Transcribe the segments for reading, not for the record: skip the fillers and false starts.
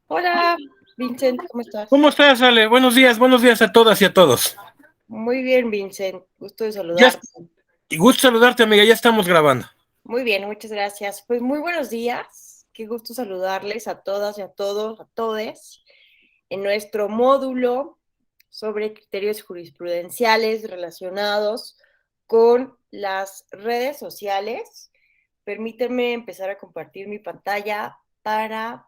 Hola, Vincent, ¿cómo ¿Cómo estás? estás, Ale? Buenos días a todas y a todos. Muy bien, Vincent, gusto de Ya, saludarte. y gusto saludarte, amiga, ya estamos grabando. Muy bien, muchas gracias. Pues muy buenos días, qué gusto saludarles a todas y a todos, a todes, en nuestro módulo sobre criterios jurisprudenciales relacionados con las redes sociales. Permíteme empezar a compartir mi pantalla para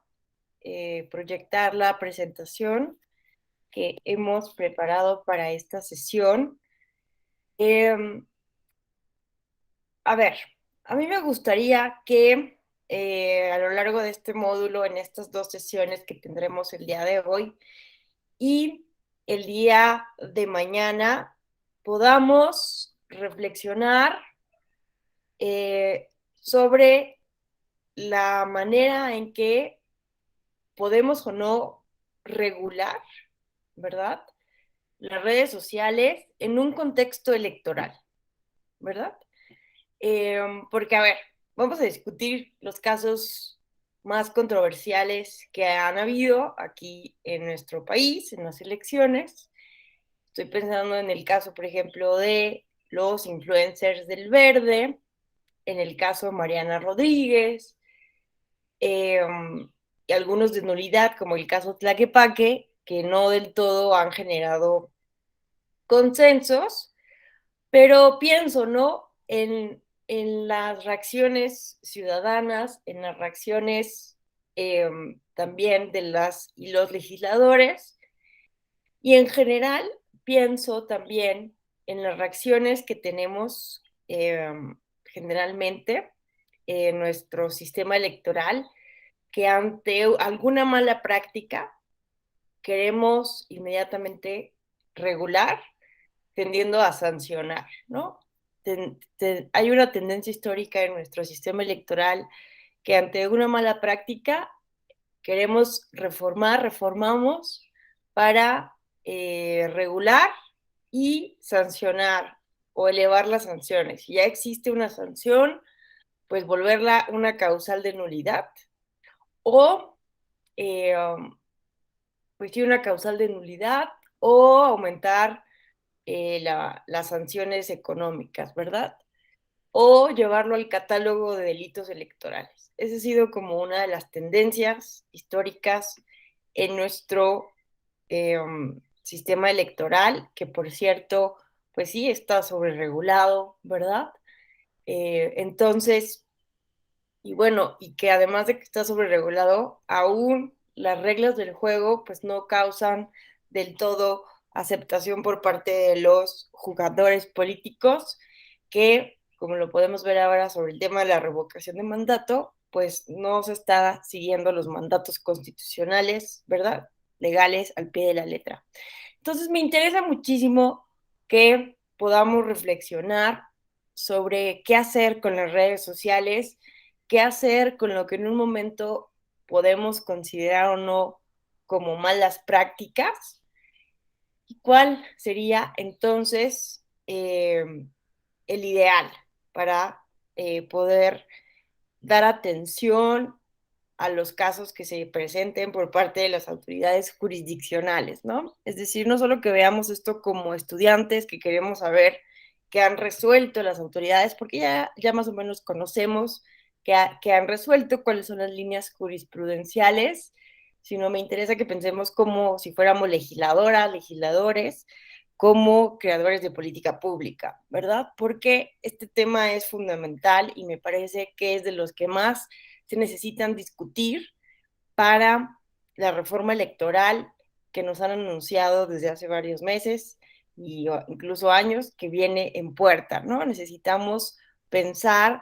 proyectar la presentación que hemos preparado para esta sesión. Eh, a ver, a mí me gustaría que a lo largo de este módulo, en estas dos sesiones que tendremos el día de hoy y el día de mañana, podamos reflexionar sobre la manera en que podemos o no regular, ¿verdad? Las redes sociales en un contexto electoral, ¿verdad? Porque, a ver, vamos a discutir los casos más controversiales que han habido aquí en nuestro país, en las elecciones. Estoy pensando en el caso, por ejemplo, de los influencers del verde, en el caso de Mariana Rodríguez, eh, y algunos de nulidad, como el caso Tlaquepaque, que no del todo han generado consensos, pero pienso, ¿no? En las reacciones ciudadanas, en las reacciones también de las y los legisladores, y en general pienso también en las reacciones que tenemos generalmente en nuestro sistema electoral, que ante alguna mala práctica queremos inmediatamente regular tendiendo a sancionar, ¿no? Hay una tendencia histórica en nuestro sistema electoral que ante una mala práctica queremos reformar, reformamos para regular y sancionar o elevar las sanciones. Si ya existe una sanción, pues volverla una causal de nulidad o eh, pues sí, una causal de nulidad o aumentar las sanciones económicas, ¿verdad? O llevarlo al catálogo de delitos electorales. Esa ha sido como una de las tendencias históricas en nuestro sistema electoral, que por cierto, pues sí, está sobreregulado, ¿verdad? Entonces, y bueno, y que además de que está sobreregulado, aún las reglas del juego pues no causan del todo aceptación por parte de los jugadores políticos que, como lo podemos ver ahora sobre el tema de la revocación de mandato, pues no se está siguiendo los mandatos constitucionales, ¿verdad? Legales al pie de la letra. Entonces me interesa muchísimo que podamos reflexionar sobre qué hacer con las redes sociales, qué hacer con lo que en un momento podemos considerar o no como malas prácticas y cuál sería entonces el ideal para poder dar atención a los casos que se presenten por parte de las autoridades jurisdiccionales, ¿no? Es decir, no solo que veamos esto como estudiantes que queremos saber qué han resuelto las autoridades, porque ya más o menos conocemos que han resuelto, cuáles son las líneas jurisprudenciales, sino me interesa que pensemos como si fuéramos legisladoras, legisladores, como creadores de política pública, ¿verdad? Porque este tema es fundamental y me parece que es de los que más se necesitan discutir para la reforma electoral que nos han anunciado desde hace varios meses y incluso años que viene en puerta, ¿no? Necesitamos pensar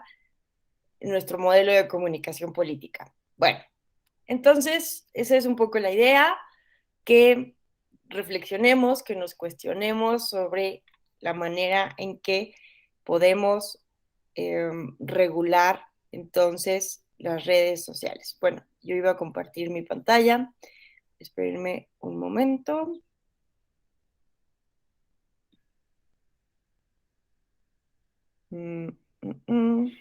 en nuestro modelo de comunicación política. Bueno, entonces esa es un poco la idea, que reflexionemos, que nos cuestionemos sobre la manera en que podemos regular entonces las redes sociales. Bueno, yo iba a compartir mi pantalla. Espérenme un momento. Mm, mm, mm.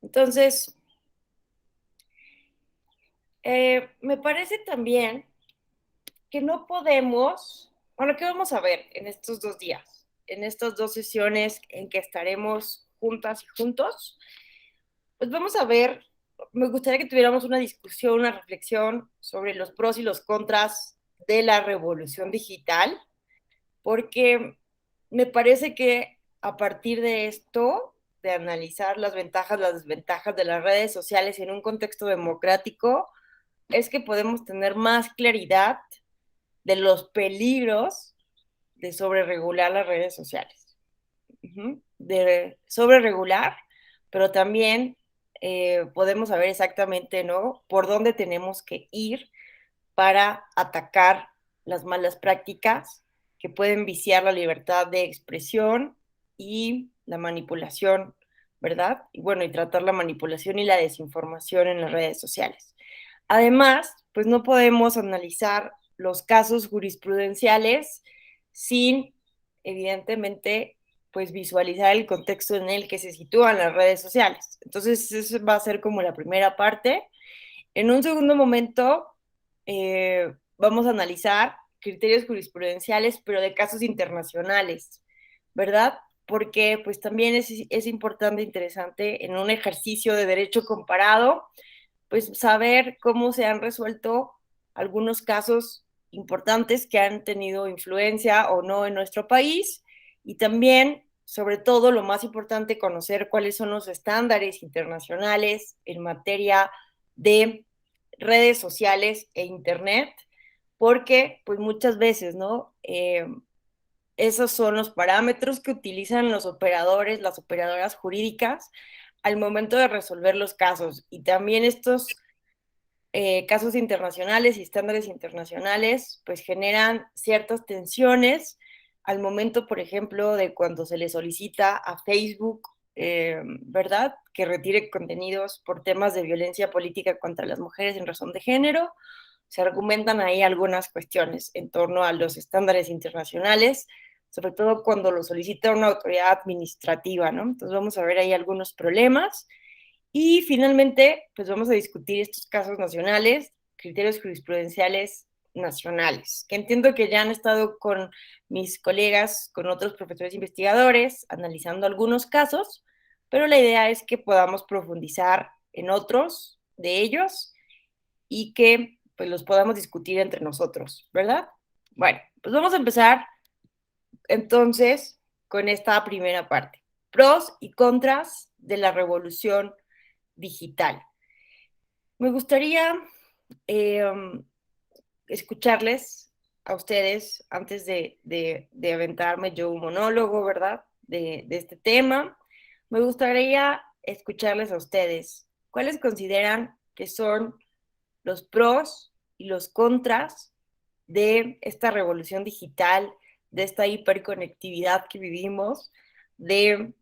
Entonces, me parece también que no podemos, bueno, ¿qué vamos a ver en estos 2 días? En estas 2 sesiones en que estaremos juntas y juntos, pues vamos a ver, me gustaría que tuviéramos una discusión, una reflexión sobre los pros y los contras de la revolución digital, porque me parece que a partir de esto, de analizar las ventajas, las desventajas de las redes sociales en un contexto democrático, es que podemos tener más claridad de los peligros de sobreregular las redes sociales. De sobreregular, pero también podemos saber exactamente, ¿no? Por dónde tenemos que ir para atacar las malas prácticas que pueden viciar la libertad de expresión y la manipulación, ¿verdad? Y bueno, y tratar la manipulación y la desinformación en las redes sociales. Además, pues no podemos analizar los casos jurisprudenciales sin, evidentemente, pues visualizar el contexto en el que se sitúan las redes sociales. Entonces, eso va a ser como la primera parte. En un segundo momento, vamos a analizar criterios jurisprudenciales, pero de casos internacionales, ¿verdad? Porque pues también es importante, interesante en un ejercicio de derecho comparado, pues saber cómo se han resuelto algunos casos importantes que han tenido influencia o no en nuestro país y también, sobre todo, lo más importante, conocer cuáles son los estándares internacionales en materia de redes sociales e internet, porque pues muchas veces, ¿no? Esos son los parámetros que utilizan los operadores, las operadoras jurídicas al momento de resolver los casos. Y también estos casos internacionales y estándares internacionales pues generan ciertas tensiones al momento, por ejemplo, de cuando se le solicita a Facebook, ¿verdad?, que retire contenidos por temas de violencia política contra las mujeres en razón de género. Se argumentan ahí algunas cuestiones en torno a los estándares internacionales, sobre todo cuando lo solicita una autoridad administrativa, ¿no? Entonces vamos a ver ahí algunos problemas. Y finalmente, pues vamos a discutir estos casos nacionales, criterios jurisprudenciales nacionales, que entiendo que ya han estado con mis colegas, con otros profesores investigadores, analizando algunos casos, pero la idea es que podamos profundizar en otros de ellos y que pues los podamos discutir entre nosotros, ¿verdad? Bueno, pues vamos a empezar entonces con esta primera parte, pros y contras de la revolución digital. Me gustaría eh, escucharles a ustedes antes de aventarme yo un monólogo, ¿verdad? De este tema. Me gustaría escucharles a ustedes. ¿Cuáles consideran que son los pros y los contras de esta revolución digital, de esta hiperconectividad que vivimos, de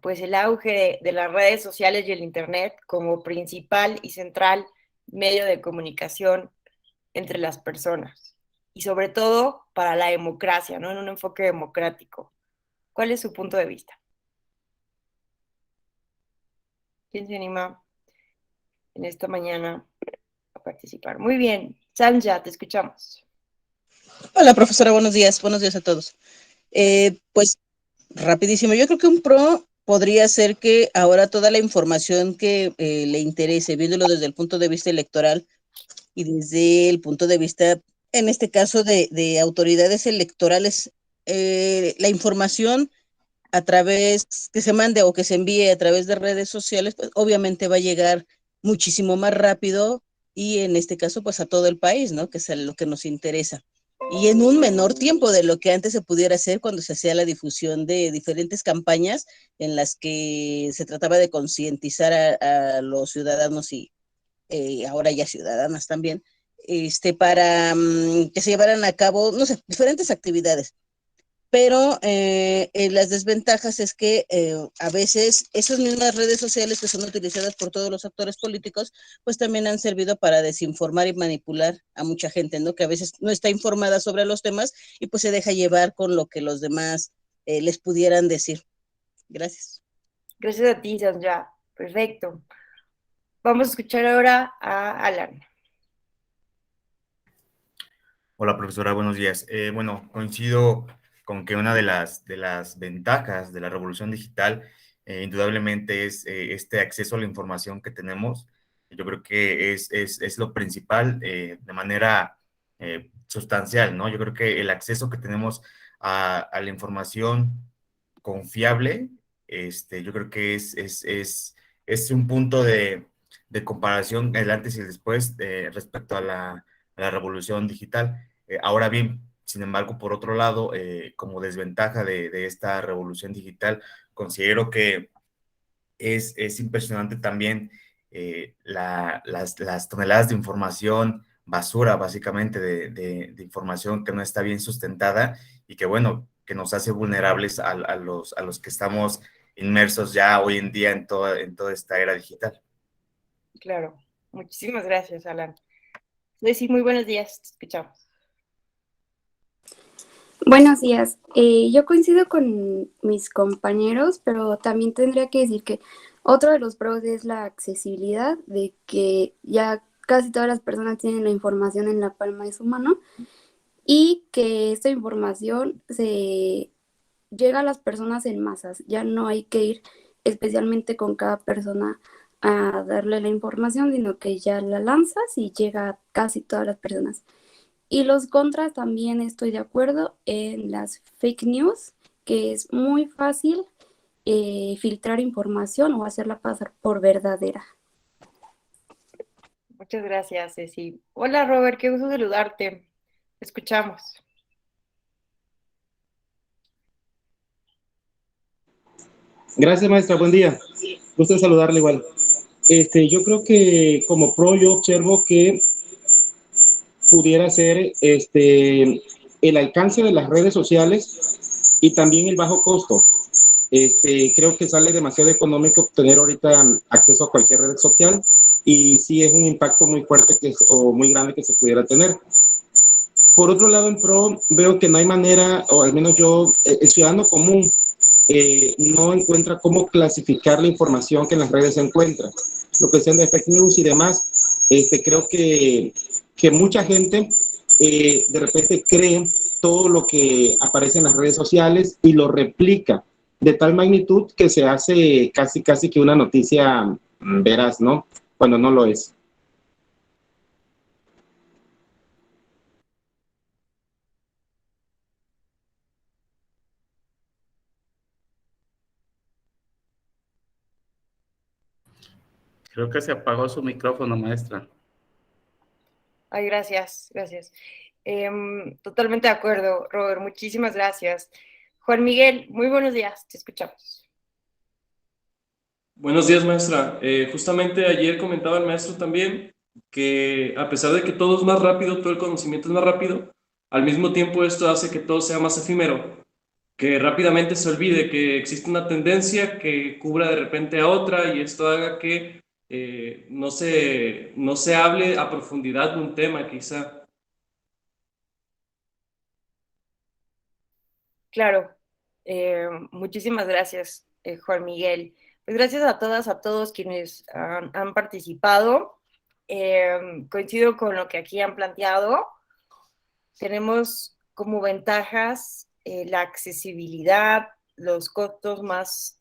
pues el auge de las redes sociales y el Internet como principal y central medio de comunicación entre las personas? Y sobre todo para la democracia, ¿no? En un enfoque democrático. ¿Cuál es su punto de vista? ¿Quién se anima en esta mañana a participar? Muy bien, Sanja, te escuchamos. Hola, profesora, buenos días a todos. Pues rapidísimo, yo creo que un pro podría ser que ahora toda la información que le interese, viéndolo desde el punto de vista electoral y desde el punto de vista, en este caso, de autoridades electorales, la información a través que se mande o que se envíe a través de redes sociales, pues obviamente va a llegar muchísimo más rápido y en este caso, pues a todo el país, ¿no? Que es lo que nos interesa y en un menor tiempo de lo que antes se pudiera hacer cuando se hacía la difusión de diferentes campañas en las que se trataba de concientizar a los ciudadanos y ahora ya ciudadanas también, para que se llevaran a cabo, no sé, diferentes actividades. Pero las desventajas es que a veces esas mismas redes sociales que son utilizadas por todos los actores políticos, pues también han servido para desinformar y manipular a mucha gente, ¿no? Que a veces no está informada sobre los temas y pues se deja llevar con lo que los demás les pudieran decir. Gracias. Gracias a ti, Sanja. Perfecto. Vamos a escuchar ahora a Alan. Hola, profesora, buenos días. Bueno, coincido con que una de las ventajas de la revolución digital, indudablemente es este acceso a la información que tenemos. Yo creo que es lo principal de manera sustancial, ¿no? Yo creo que el acceso que tenemos a la información confiable, yo creo que es un punto de comparación, el antes y el después, respecto a la revolución digital. Ahora bien, sin embargo, por otro lado, como desventaja de esta revolución digital, considero que es impresionante también las toneladas de información, basura básicamente de información que no está bien sustentada y que, bueno, que nos hace vulnerables a los que estamos inmersos ya hoy en día en toda esta era digital. Claro. Muchísimas gracias, Alan. Ceci, muy buenos días. Te escuchamos. Buenos días. Yo coincido con mis compañeros, pero también tendría que decir que otro de los pros es la accesibilidad, de que ya casi todas las personas tienen la información en la palma de su mano y que esta información se llega a las personas en masas. Ya no hay que ir especialmente con cada persona a darle la información, sino que ya la lanzas y llega a casi todas las personas. Y los contras también estoy de acuerdo en las fake news, que es muy fácil filtrar información o hacerla pasar por verdadera. Muchas gracias, Ceci. Hola, Robert, qué gusto saludarte. Te escuchamos. Gracias, maestra. Buen día. Gusto en saludarle igual. Yo creo que como pro yo observo que pudiera ser el alcance de las redes sociales y también el bajo costo. Creo que sale demasiado económico tener ahorita acceso a cualquier red social y sí es un impacto muy fuerte o muy grande que se pudiera tener. Por otro lado, en pro veo que no hay manera, o al menos yo, el ciudadano común no encuentra cómo clasificar la información que en las redes se encuentra. Lo que sean de fake news y demás, creo que mucha gente de repente cree todo lo que aparece en las redes sociales y lo replica de tal magnitud que se hace casi que una noticia veraz, ¿no? Cuando no lo es. Creo que se apagó su micrófono, maestra. Ay, gracias, gracias. Totalmente de acuerdo, Robert, muchísimas gracias. Juan Miguel, muy buenos días, te escuchamos. Buenos días, maestra. Justamente ayer comentaba el maestro también que a pesar de que todo es más rápido, todo el conocimiento es más rápido, al mismo tiempo esto hace que todo sea más efímero, que rápidamente se olvide que existe una tendencia que cubra de repente a otra y esto haga que no se hable a profundidad de un tema quizá. Claro, muchísimas gracias, Juan Miguel. Pues gracias a todas, a todos quienes han participado. Coincido con lo que aquí han planteado. Tenemos como ventajas la accesibilidad, los costos más,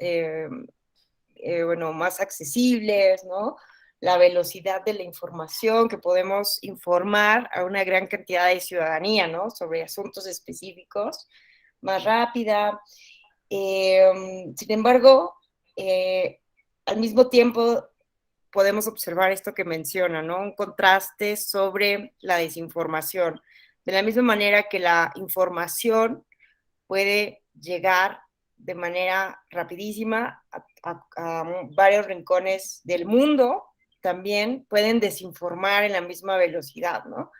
bueno, más accesibles, ¿no? La velocidad de la información, que podemos informar a una gran cantidad de ciudadanía, ¿no? Sobre asuntos específicos, más rápida. Sin embargo, al mismo tiempo podemos observar esto que menciona, ¿no? Un contraste sobre la desinformación. De la misma manera que la información puede llegar de manera rapidísima a varios rincones del mundo, también pueden desinformar en la misma velocidad, ¿no?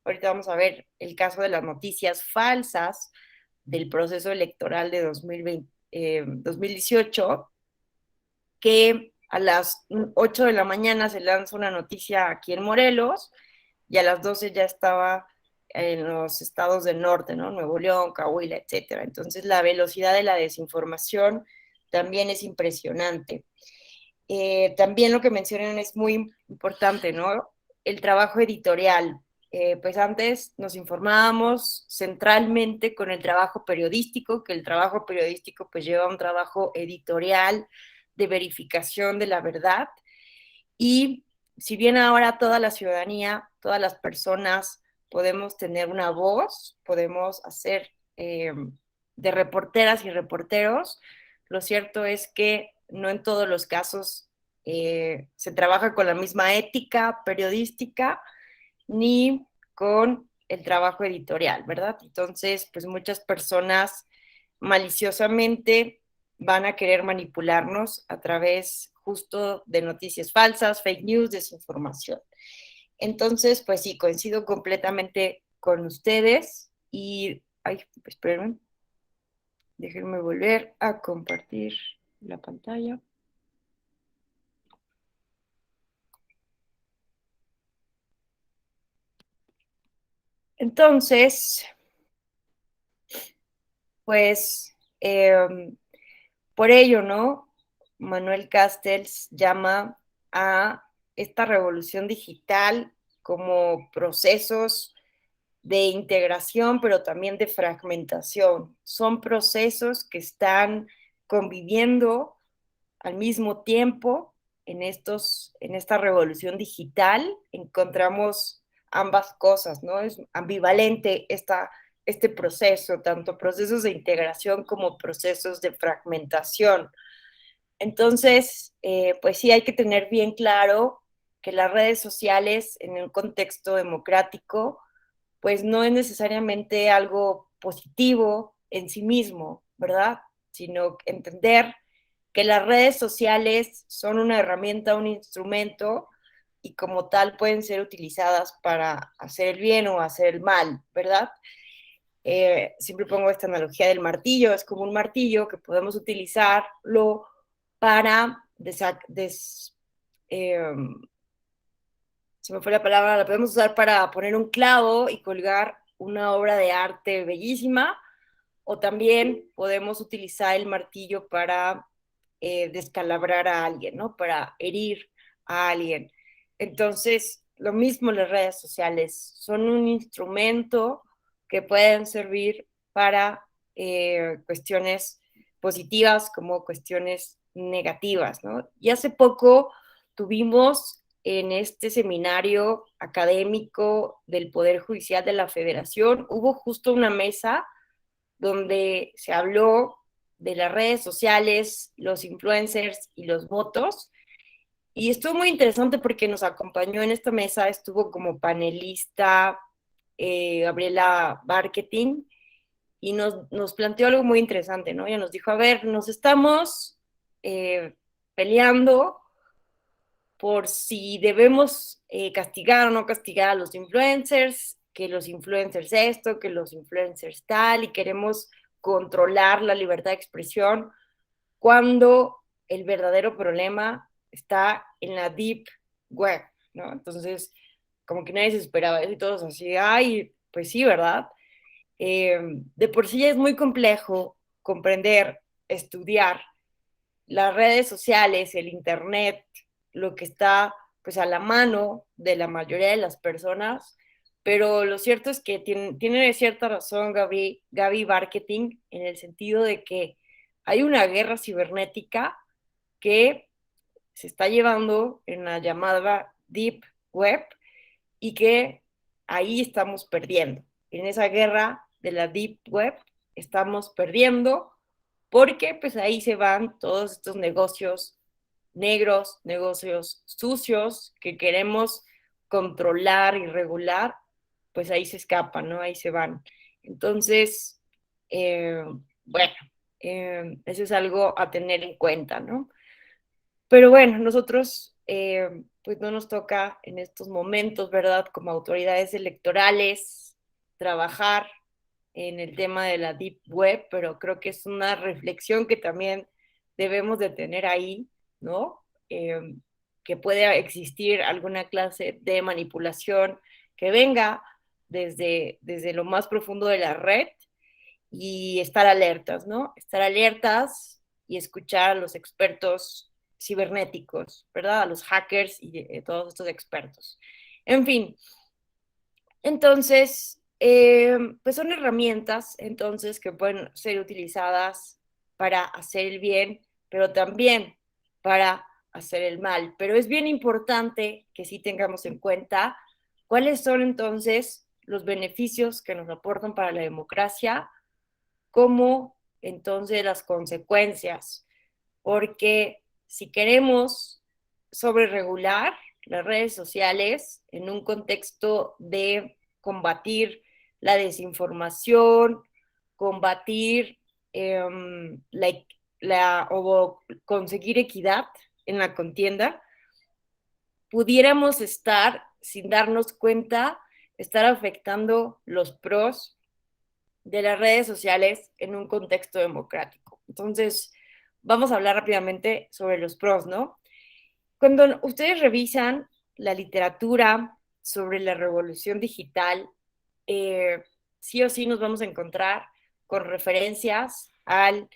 Ahorita vamos a ver el caso de las noticias falsas del proceso electoral de 2018, que a las 8 de la mañana se lanza una noticia aquí en Morelos y a las 12 ya estaba en los estados del norte, ¿no? Nuevo León, Coahuila, etcétera. Entonces la velocidad de la desinformación también es impresionante. También lo que mencionan es muy importante, ¿no? El trabajo editorial. Pues antes nos informábamos centralmente con el trabajo periodístico, que el trabajo periodístico pues lleva un trabajo editorial de verificación de la verdad. Y si bien ahora toda la ciudadanía, todas las personas podemos tener una voz, podemos hacer de reporteras y reporteros, lo cierto es que no en todos los casos se trabaja con la misma ética periodística ni con el trabajo editorial, ¿verdad? Entonces, pues muchas personas maliciosamente van a querer manipularnos a través justo de noticias falsas, fake news, desinformación. Entonces, pues sí, coincido completamente con ustedes y, ay, espérenme, déjenme volver a compartir la pantalla. Entonces, pues, por ello, ¿no? Manuel Castells llama a esta revolución digital como procesos de integración, pero también de fragmentación. Son procesos que están conviviendo al mismo tiempo en esta revolución digital. Encontramos ambas cosas, ¿no? Es ambivalente este proceso, tanto procesos de integración como procesos de fragmentación. Entonces, pues sí hay que tener bien claro que las redes sociales en un contexto democrático, pues no es necesariamente algo positivo en sí mismo, ¿verdad? Sino entender que las redes sociales son una herramienta, un instrumento y como tal pueden ser utilizadas para hacer el bien o hacer el mal, ¿verdad? Siempre pongo esta analogía del martillo, es como un martillo que podemos utilizarlo para eh, se me fue la palabra, la podemos usar para poner un clavo y colgar una obra de arte bellísima, o también podemos utilizar el martillo para descalabrar a alguien, ¿no? Para herir a alguien. Entonces, lo mismo las redes sociales, son un instrumento que pueden servir para cuestiones positivas como cuestiones negativas, ¿no? Y hace poco tuvimos en este seminario académico del Poder Judicial de la Federación, hubo justo una mesa donde se habló de las redes sociales, los influencers y los votos. Y estuvo muy interesante porque nos acompañó en esta mesa, estuvo como panelista Gabriela Marketing y nos planteó algo muy interesante, ¿no? Ella nos dijo, a ver, nos estamos peleando por si debemos castigar o no castigar a los influencers, que los influencers esto, que los influencers tal, y queremos controlar la libertad de expresión, cuando el verdadero problema está en la deep web, ¿no? Entonces, como que nadie se esperaba eso y todos así, ay, pues sí, ¿verdad? De por sí es muy complejo comprender, estudiar las redes sociales, el internet, lo que está pues a la mano de la mayoría de las personas, pero lo cierto es que tiene cierta razón Gaby Marketing en el sentido de que hay una guerra cibernética que se está llevando en la llamada Deep Web y que ahí estamos perdiendo. En esa guerra de la Deep Web estamos perdiendo porque pues ahí se van todos estos negocios negros, negocios sucios que queremos controlar y regular, pues ahí se escapan, ¿no? Ahí se van. Entonces, bueno, eso es algo a tener en cuenta, ¿no? Pero bueno, nosotros pues no nos toca en estos momentos, ¿verdad? Como autoridades electorales, trabajar en el tema de la Deep Web, pero creo que es una reflexión que también debemos de tener ahí, ¿no? Que puede existir alguna clase de manipulación que venga desde lo más profundo de la red y estar alertas, ¿no? Estar alertas y escuchar a los expertos cibernéticos, ¿verdad? A los hackers y todos estos expertos. En fin, entonces, pues son herramientas entonces que pueden ser utilizadas para hacer el bien, pero también para hacer el mal. Pero es bien importante que sí tengamos en cuenta cuáles son entonces los beneficios que nos aportan para la democracia, como entonces las consecuencias, porque si queremos sobreregular las redes sociales en un contexto de combatir la desinformación, combatir o conseguir equidad en la contienda, pudiéramos estar, sin darnos cuenta, estar afectando los pros de las redes sociales en un contexto democrático. Entonces, vamos a hablar rápidamente sobre los pros, ¿no? Cuando ustedes revisan la literatura sobre la revolución digital, sí o sí nos vamos a encontrar con referencias al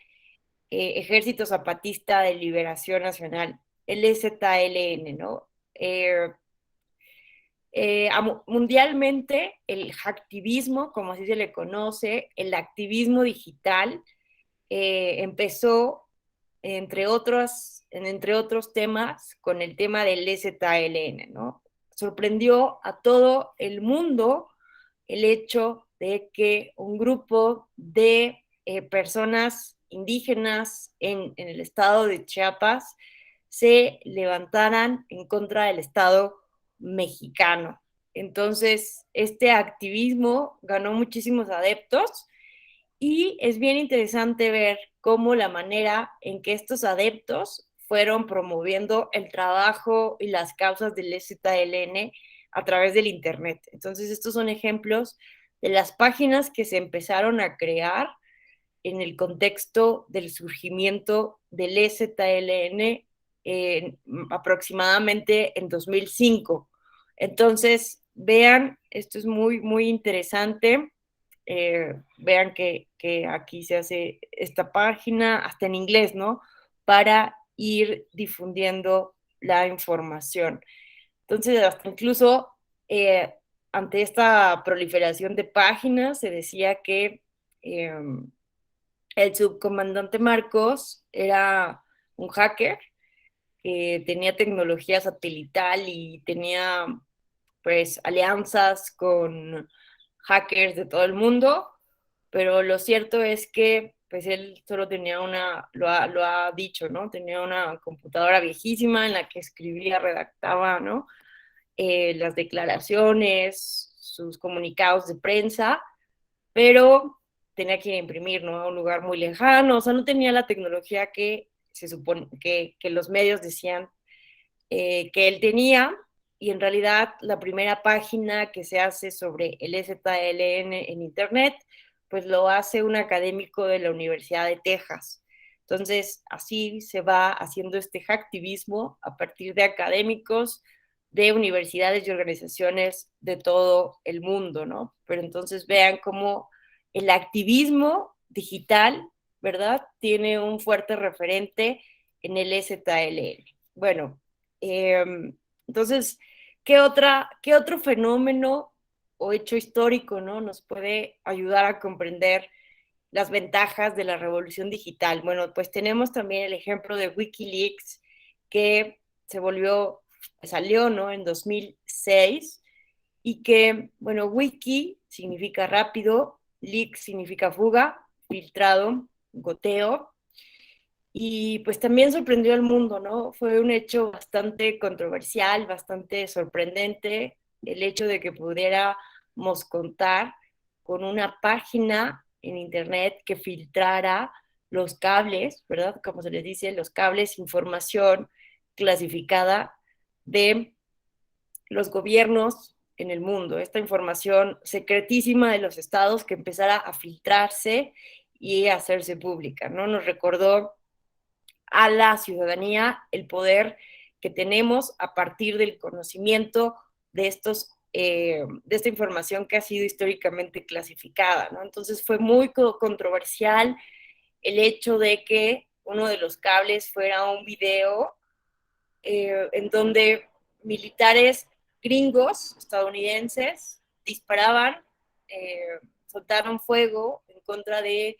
Ejército Zapatista de Liberación Nacional, el EZLN, ¿no? Mundialmente, el hacktivismo, como así se le conoce, el activismo digital, empezó, entre otros temas, con el tema del EZLN, ¿no? Sorprendió a todo el mundo el hecho de que un grupo de personas indígenas en el estado de Chiapas se levantaran en contra del Estado mexicano. Entonces, este activismo ganó muchísimos adeptos y es bien interesante ver cómo la manera en que estos adeptos fueron promoviendo el trabajo y las causas del EZLN a través del Internet. Entonces, estos son ejemplos de las páginas que se empezaron a crear en el contexto del surgimiento del EZLN aproximadamente en 2005. Entonces, vean, esto es muy, muy interesante. Vean que aquí se hace esta página, hasta en inglés, ¿no? Para ir difundiendo la información. Entonces, hasta incluso ante esta proliferación de páginas, se decía que el subcomandante Marcos era un hacker que tenía tecnología satelital y tenía pues alianzas con hackers de todo el mundo, pero lo cierto es que pues él solo tenía lo ha dicho, ¿no? Tenía una computadora viejísima en la que escribía, redactaba, ¿no? Las declaraciones, sus comunicados de prensa, pero tenía que imprimir, ¿no? A un lugar muy lejano, o sea, no tenía la tecnología que se supone que los medios decían que él tenía, y en realidad la primera página que se hace sobre el EZLN en Internet, pues lo hace un académico de la Universidad de Texas. Entonces, así se va haciendo este hacktivismo a partir de académicos de universidades y organizaciones de todo el mundo, ¿no? Pero entonces vean cómo el activismo digital, ¿verdad? Tiene un fuerte referente en el EZLN. Bueno, entonces, ¿qué otro fenómeno o hecho histórico, ¿no? nos puede ayudar a comprender las ventajas de la revolución digital? Bueno, pues tenemos también el ejemplo de Wikileaks, que salió, ¿no? en 2006, y que, bueno, wiki significa rápido, leak significa fuga, filtrado, goteo, y pues también sorprendió al mundo, ¿no? Fue un hecho bastante controversial, bastante sorprendente, el hecho de que pudiéramos contar con una página en Internet que filtrara los cables, ¿verdad? Como se les dice, los cables, información clasificada de los gobiernos en el mundo, esta información secretísima de los estados que empezara a filtrarse y a hacerse pública, ¿no? Nos recordó a la ciudadanía el poder que tenemos a partir del conocimiento de de esta información que ha sido históricamente clasificada, ¿no? Entonces fue muy controversial el hecho de que uno de los cables fuera un video en donde militares gringos, estadounidenses, disparaban, soltaron fuego en contra de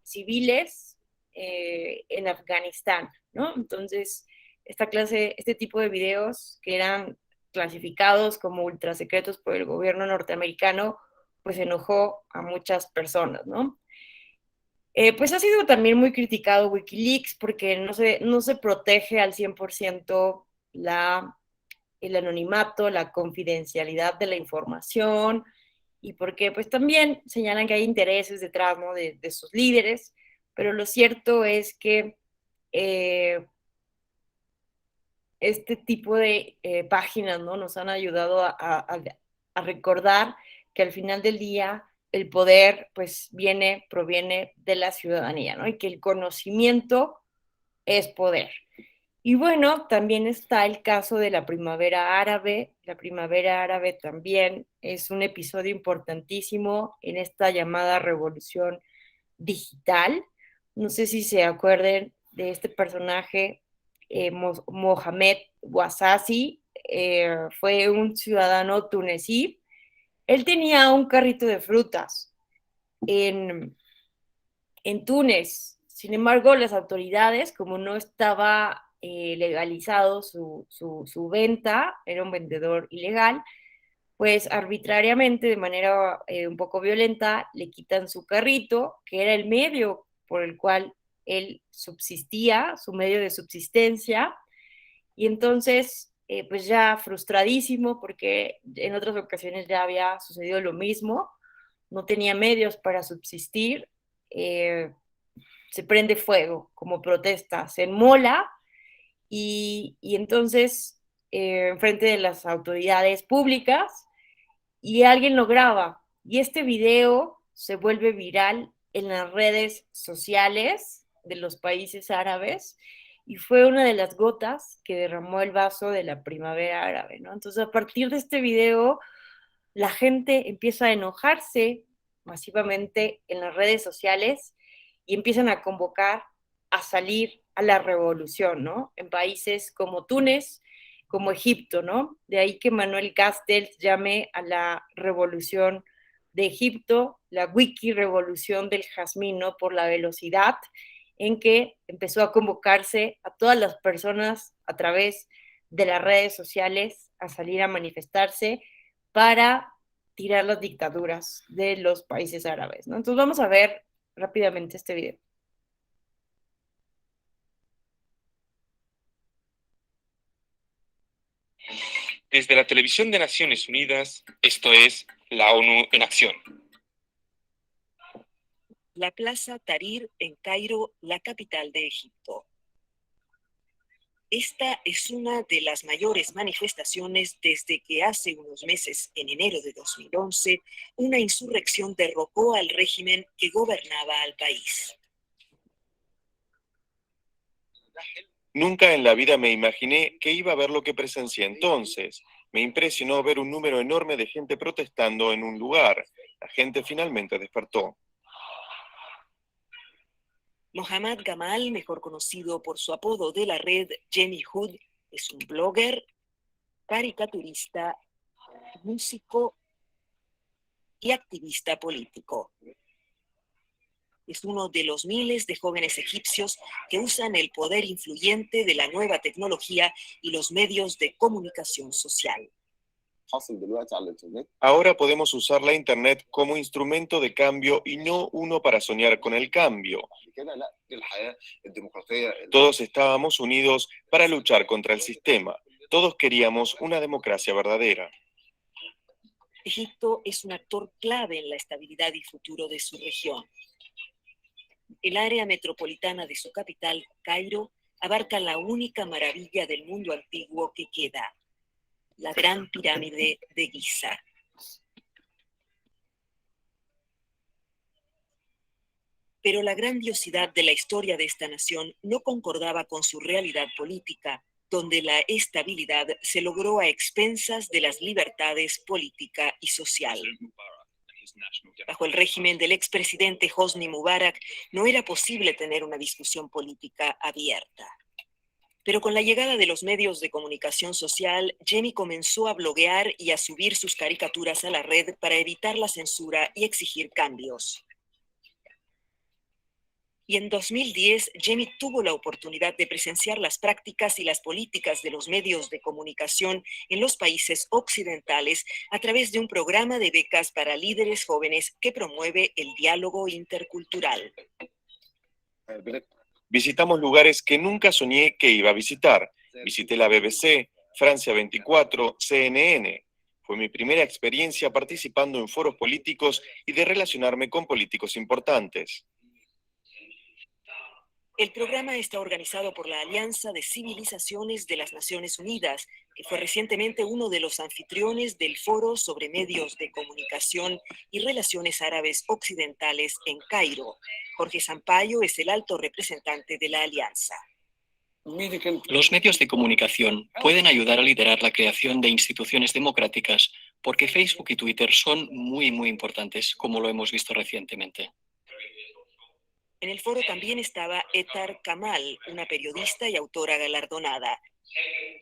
civiles en Afganistán, ¿no? Entonces, este tipo de videos que eran clasificados como ultrasecretos por el gobierno norteamericano, pues enojó a muchas personas, ¿no? Pues ha sido también muy criticado Wikileaks porque no se protege al 100% el anonimato, la confidencialidad de la información y porque pues también señalan que hay intereses detrás, ¿no? de sus líderes, pero lo cierto es que este tipo de páginas, ¿no? Nos han ayudado a recordar que al final del día el poder pues proviene de la ciudadanía, ¿no? Y que el conocimiento es poder. Y bueno, también está el caso de la primavera árabe. La primavera árabe también es un episodio importantísimo en esta llamada revolución digital. No sé si se acuerden de este personaje, Mohamed Bouazizi, fue un ciudadano tunecí. Él tenía un carrito de frutas en, en Túnez. Sin embargo, las autoridades, como no estaba legalizado su venta, era un vendedor ilegal, pues arbitrariamente, de manera un poco violenta, le quitan su carrito, que era el medio por el cual él subsistía, su medio de subsistencia, y entonces, pues ya frustradísimo, porque en otras ocasiones ya había sucedido lo mismo, no tenía medios para subsistir, se prende fuego como protesta, se enmola y entonces, enfrente de las autoridades públicas, y alguien lo graba. Y este video se vuelve viral en las redes sociales de los países árabes y fue una de las gotas que derramó el vaso de la primavera árabe, ¿no? Entonces, a partir de este video, la gente empieza a enojarse masivamente en las redes sociales y empiezan a convocar a salir a la revolución, ¿no? En países como Túnez, como Egipto, ¿no? De ahí que Manuel Castells llame a la revolución de Egipto, la wiki revolución del jazmín, ¿no? Por la velocidad en que empezó a convocarse a todas las personas a través de las redes sociales a salir a manifestarse para tirar las dictaduras de los países árabes, ¿no? Entonces vamos a ver rápidamente este video. Desde la televisión de Naciones Unidas, esto es la ONU en acción. La Plaza Tahrir en Cairo, la capital de Egipto. Esta es una de las mayores manifestaciones desde que hace unos meses, en enero de 2011, una insurrección derrocó al régimen que gobernaba al país. Nunca en la vida me imaginé que iba a ver lo que presencié entonces. Me impresionó ver un número enorme de gente protestando en un lugar. La gente finalmente despertó. Mohammad Gamal, mejor conocido por su apodo de la red Jenny Hood, es un blogger, caricaturista, músico y activista político. Es uno de los miles de jóvenes egipcios que usan el poder influyente de la nueva tecnología y los medios de comunicación social. Ahora podemos usar la Internet como instrumento de cambio y no uno para soñar con el cambio. Todos estábamos unidos para luchar contra el sistema. Todos queríamos una democracia verdadera. Egipto es un actor clave en la estabilidad y futuro de su región. El área metropolitana de su capital, Cairo, abarca la única maravilla del mundo antiguo que queda, la Gran Pirámide de Giza. Pero la grandiosidad de la historia de esta nación no concordaba con su realidad política, donde la estabilidad se logró a expensas de las libertades política y social. Bajo el régimen del expresidente Hosni Mubarak, no era posible tener una discusión política abierta. Pero con la llegada de los medios de comunicación social, Jamie comenzó a bloguear y a subir sus caricaturas a la red para evitar la censura y exigir cambios. Y en 2010, Jamie tuvo la oportunidad de presenciar las prácticas y las políticas de los medios de comunicación en los países occidentales a través de un programa de becas para líderes jóvenes que promueve el diálogo intercultural. Visitamos lugares que nunca soñé que iba a visitar. Visité la BBC, Francia 24, CNN. Fue mi primera experiencia participando en foros políticos y de relacionarme con políticos importantes. El programa está organizado por la Alianza de Civilizaciones de las Naciones Unidas, que fue recientemente uno de los anfitriones del Foro sobre Medios de Comunicación y Relaciones Árabes Occidentales en Cairo. Jorge Sampaio es el alto representante de la Alianza. Los medios de comunicación pueden ayudar a liderar la creación de instituciones democráticas porque Facebook y Twitter son muy importantes, como lo hemos visto recientemente. En el foro también estaba Etar Kamal, una periodista y autora galardonada.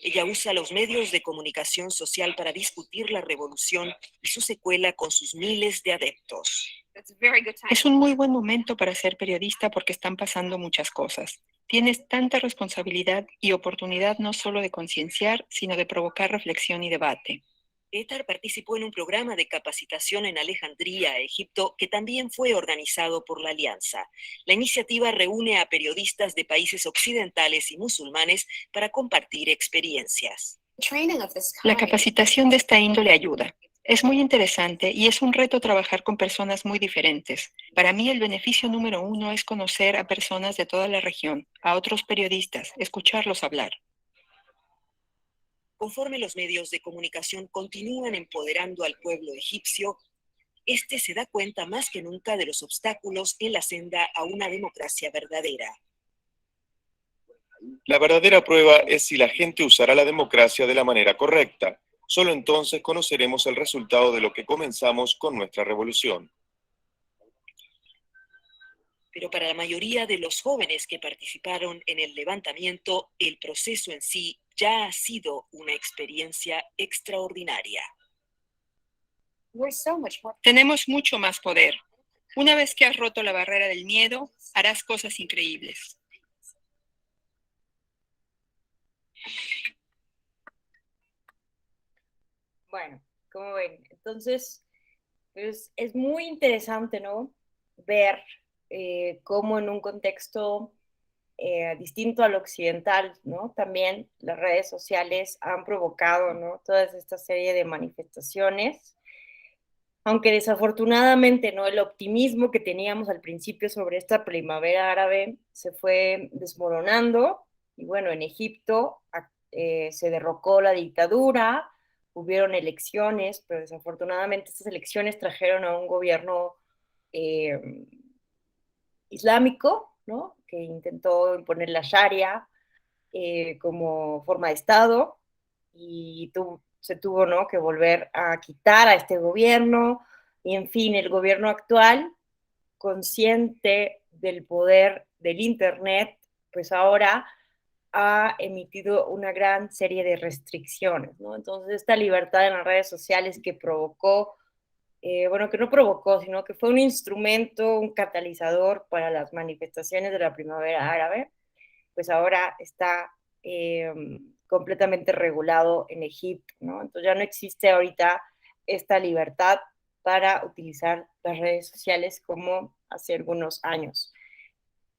Ella usa los medios de comunicación social para discutir la revolución y su secuela con sus miles de adeptos. Es un muy buen momento para ser periodista porque están pasando muchas cosas. Tienes tanta responsabilidad y oportunidad no solo de concienciar, sino de provocar reflexión y debate. Etar participó en un programa de capacitación en Alejandría, Egipto, que también fue organizado por la Alianza. La iniciativa reúne a periodistas de países occidentales y musulmanes para compartir experiencias. La capacitación de esta índole ayuda. Es muy interesante y es un reto trabajar con personas muy diferentes. Para mí el beneficio número 1 es conocer a personas de toda la región, a otros periodistas, escucharlos hablar. Conforme los medios de comunicación continúan empoderando al pueblo egipcio, este se da cuenta más que nunca de los obstáculos en la senda a una democracia verdadera. La verdadera prueba es si la gente usará la democracia de la manera correcta. Solo entonces conoceremos el resultado de lo que comenzamos con nuestra revolución. Pero para la mayoría de los jóvenes que participaron en el levantamiento, el proceso en sí ya ha sido una experiencia extraordinaria. Tenemos mucho más poder. Una vez que has roto la barrera del miedo, harás cosas increíbles. Bueno, como ven, entonces es muy interesante, ¿no? Ver cómo en un contexto distinto al occidental, ¿no? También las redes sociales han provocado, ¿no? Toda esta serie de manifestaciones, aunque desafortunadamente, ¿no? El optimismo que teníamos al principio sobre esta primavera árabe se fue desmoronando, y bueno, en Egipto se derrocó la dictadura, hubieron elecciones, pero desafortunadamente estas elecciones trajeron a un gobierno islámico, ¿no? Que intentó imponer la Sharia como forma de Estado y se tuvo, ¿no? que volver a quitar a este gobierno y en fin, el gobierno actual, consciente del poder del Internet, pues ahora ha emitido una gran serie de restricciones, ¿no? Entonces esta libertad en las redes sociales que provocó bueno, que no provocó, sino que fue un instrumento, un catalizador para las manifestaciones de la primavera árabe, pues ahora está completamente regulado en Egipto, ¿no? Entonces ya no existe ahorita esta libertad para utilizar las redes sociales como hace algunos años.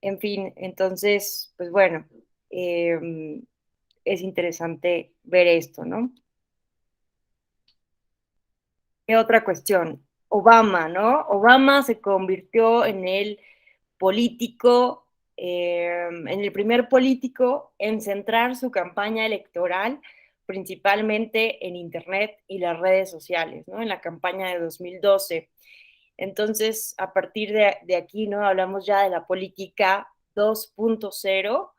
En fin, entonces, pues bueno, es interesante ver esto, ¿no? ¿Qué otra cuestión? Obama, ¿no? Obama se convirtió en el político, en el primer político en centrar su campaña electoral principalmente en Internet y las redes sociales, ¿no? En la campaña de 2012. Entonces, a partir de aquí, ¿no? Hablamos ya de la política 2.0.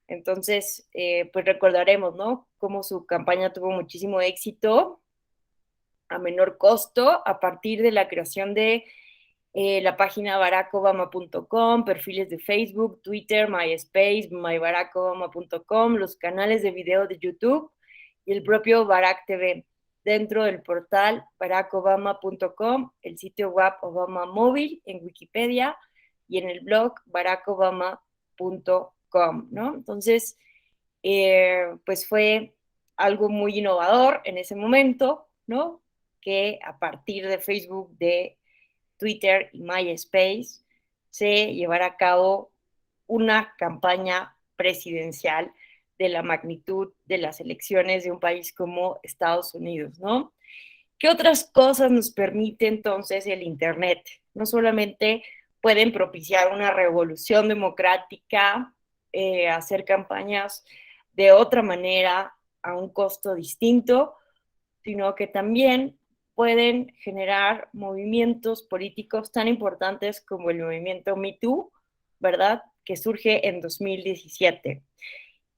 Entonces, pues recordaremos, ¿no? Cómo su campaña tuvo muchísimo éxito a menor costo a partir de la creación de la página barackobama.com, perfiles de Facebook, Twitter, MySpace, mybarackobama.com, los canales de video de YouTube y el propio Barack TV. Dentro del portal barackobama.com, el sitio web Obama Móvil, en Wikipedia y en el blog barackobama.com, ¿no? Entonces, pues fue algo muy innovador en ese momento, ¿no? Que a partir de Facebook, de Twitter y MySpace se llevara a cabo una campaña presidencial de la magnitud de las elecciones de un país como Estados Unidos, ¿no? ¿Qué otras cosas nos permite entonces el Internet? No solamente pueden propiciar una revolución democrática, hacer campañas de otra manera, a un costo distinto, sino que también pueden generar movimientos políticos tan importantes como el movimiento Me Too, ¿verdad? Que surge en 2017,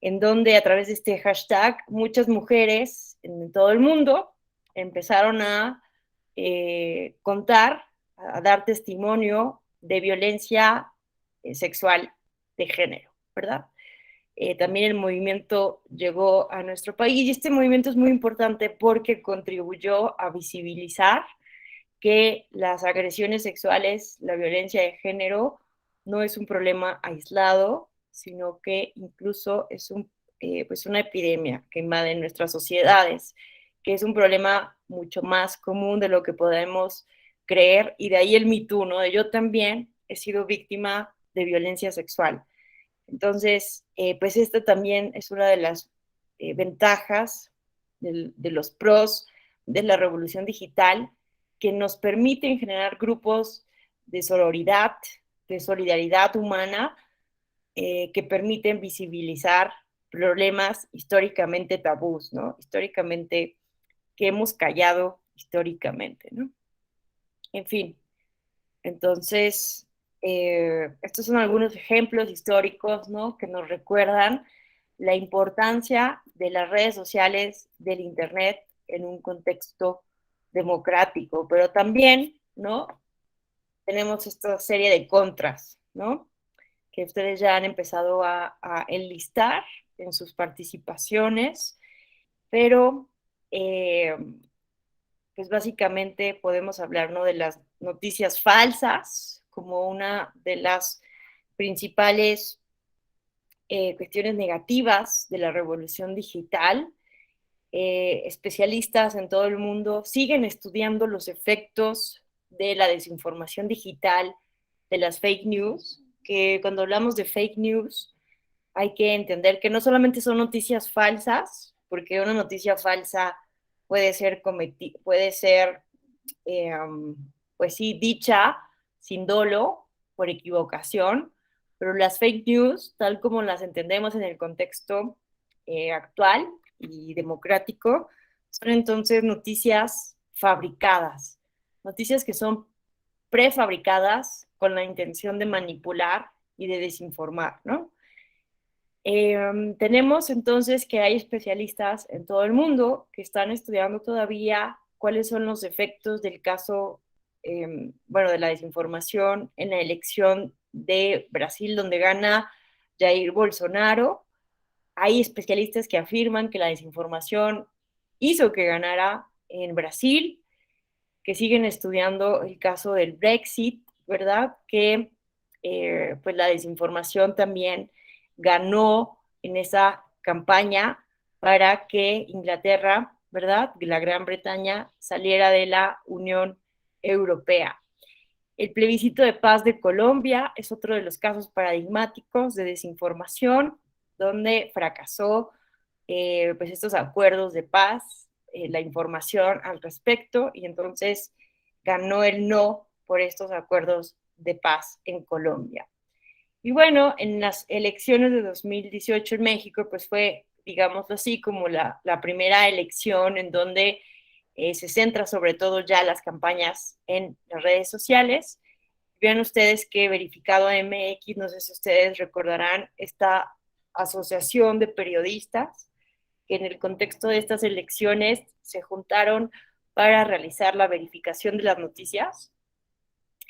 en donde a través de este hashtag muchas mujeres en todo el mundo empezaron a contar, a dar testimonio de violencia sexual de género, ¿verdad? También el movimiento llegó a nuestro país y este movimiento es muy importante porque contribuyó a visibilizar que las agresiones sexuales, la violencia de género, no es un problema aislado, sino que incluso es pues una epidemia que invade nuestras sociedades, que es un problema mucho más común de lo que podemos creer, y de ahí el Me Too, ¿no? Yo también he sido víctima de violencia sexual. Entonces, pues esta también es una de las ventajas de los pros de la revolución digital, que nos permiten generar grupos de sororidad, de solidaridad humana, que permiten visibilizar problemas históricamente tabús, ¿no? Históricamente, que hemos callado históricamente, ¿no? En fin, entonces, estos son algunos ejemplos históricos, ¿no? Que nos recuerdan la importancia de las redes sociales, del Internet, en un contexto democrático, pero también, ¿no? Tenemos esta serie de contras, ¿no? Que ustedes ya han empezado a enlistar en sus participaciones, pero pues básicamente podemos hablar, ¿no? De las noticias falsas como una de las principales cuestiones negativas de la revolución digital. Especialistas en todo el mundo siguen estudiando los efectos de la desinformación digital, de las fake news, que cuando hablamos de fake news hay que entender que no solamente son noticias falsas, porque una noticia falsa puede ser, pues sí, dicha sin dolo, por equivocación, pero las fake news, tal como las entendemos en el contexto actual y democrático, son entonces noticias fabricadas, noticias que son prefabricadas con la intención de manipular y de desinformar, ¿no? Tenemos entonces que hay especialistas en todo el mundo que están estudiando todavía cuáles son los efectos del caso, bueno, de la desinformación en la elección de Brasil, donde gana Jair Bolsonaro. Hay especialistas que afirman que la desinformación hizo que ganara en Brasil, que siguen estudiando el caso del Brexit, ¿verdad? Que pues la desinformación también ganó en esa campaña para que Inglaterra, ¿verdad? La Gran Bretaña saliera de la Unión Europea. El plebiscito de paz de Colombia es otro de los casos paradigmáticos de desinformación, donde fracasó pues estos acuerdos de paz, la información al respecto, y entonces ganó el no por estos acuerdos de paz en Colombia. Y bueno, en las elecciones de 2018 en México, pues fue, digámoslo así, como la primera elección en donde se centra sobre todo ya las campañas en las redes sociales. Vean ustedes que Verificado MX, no sé si ustedes recordarán, esta asociación de periodistas que en el contexto de estas elecciones se juntaron para realizar la verificación de las noticias.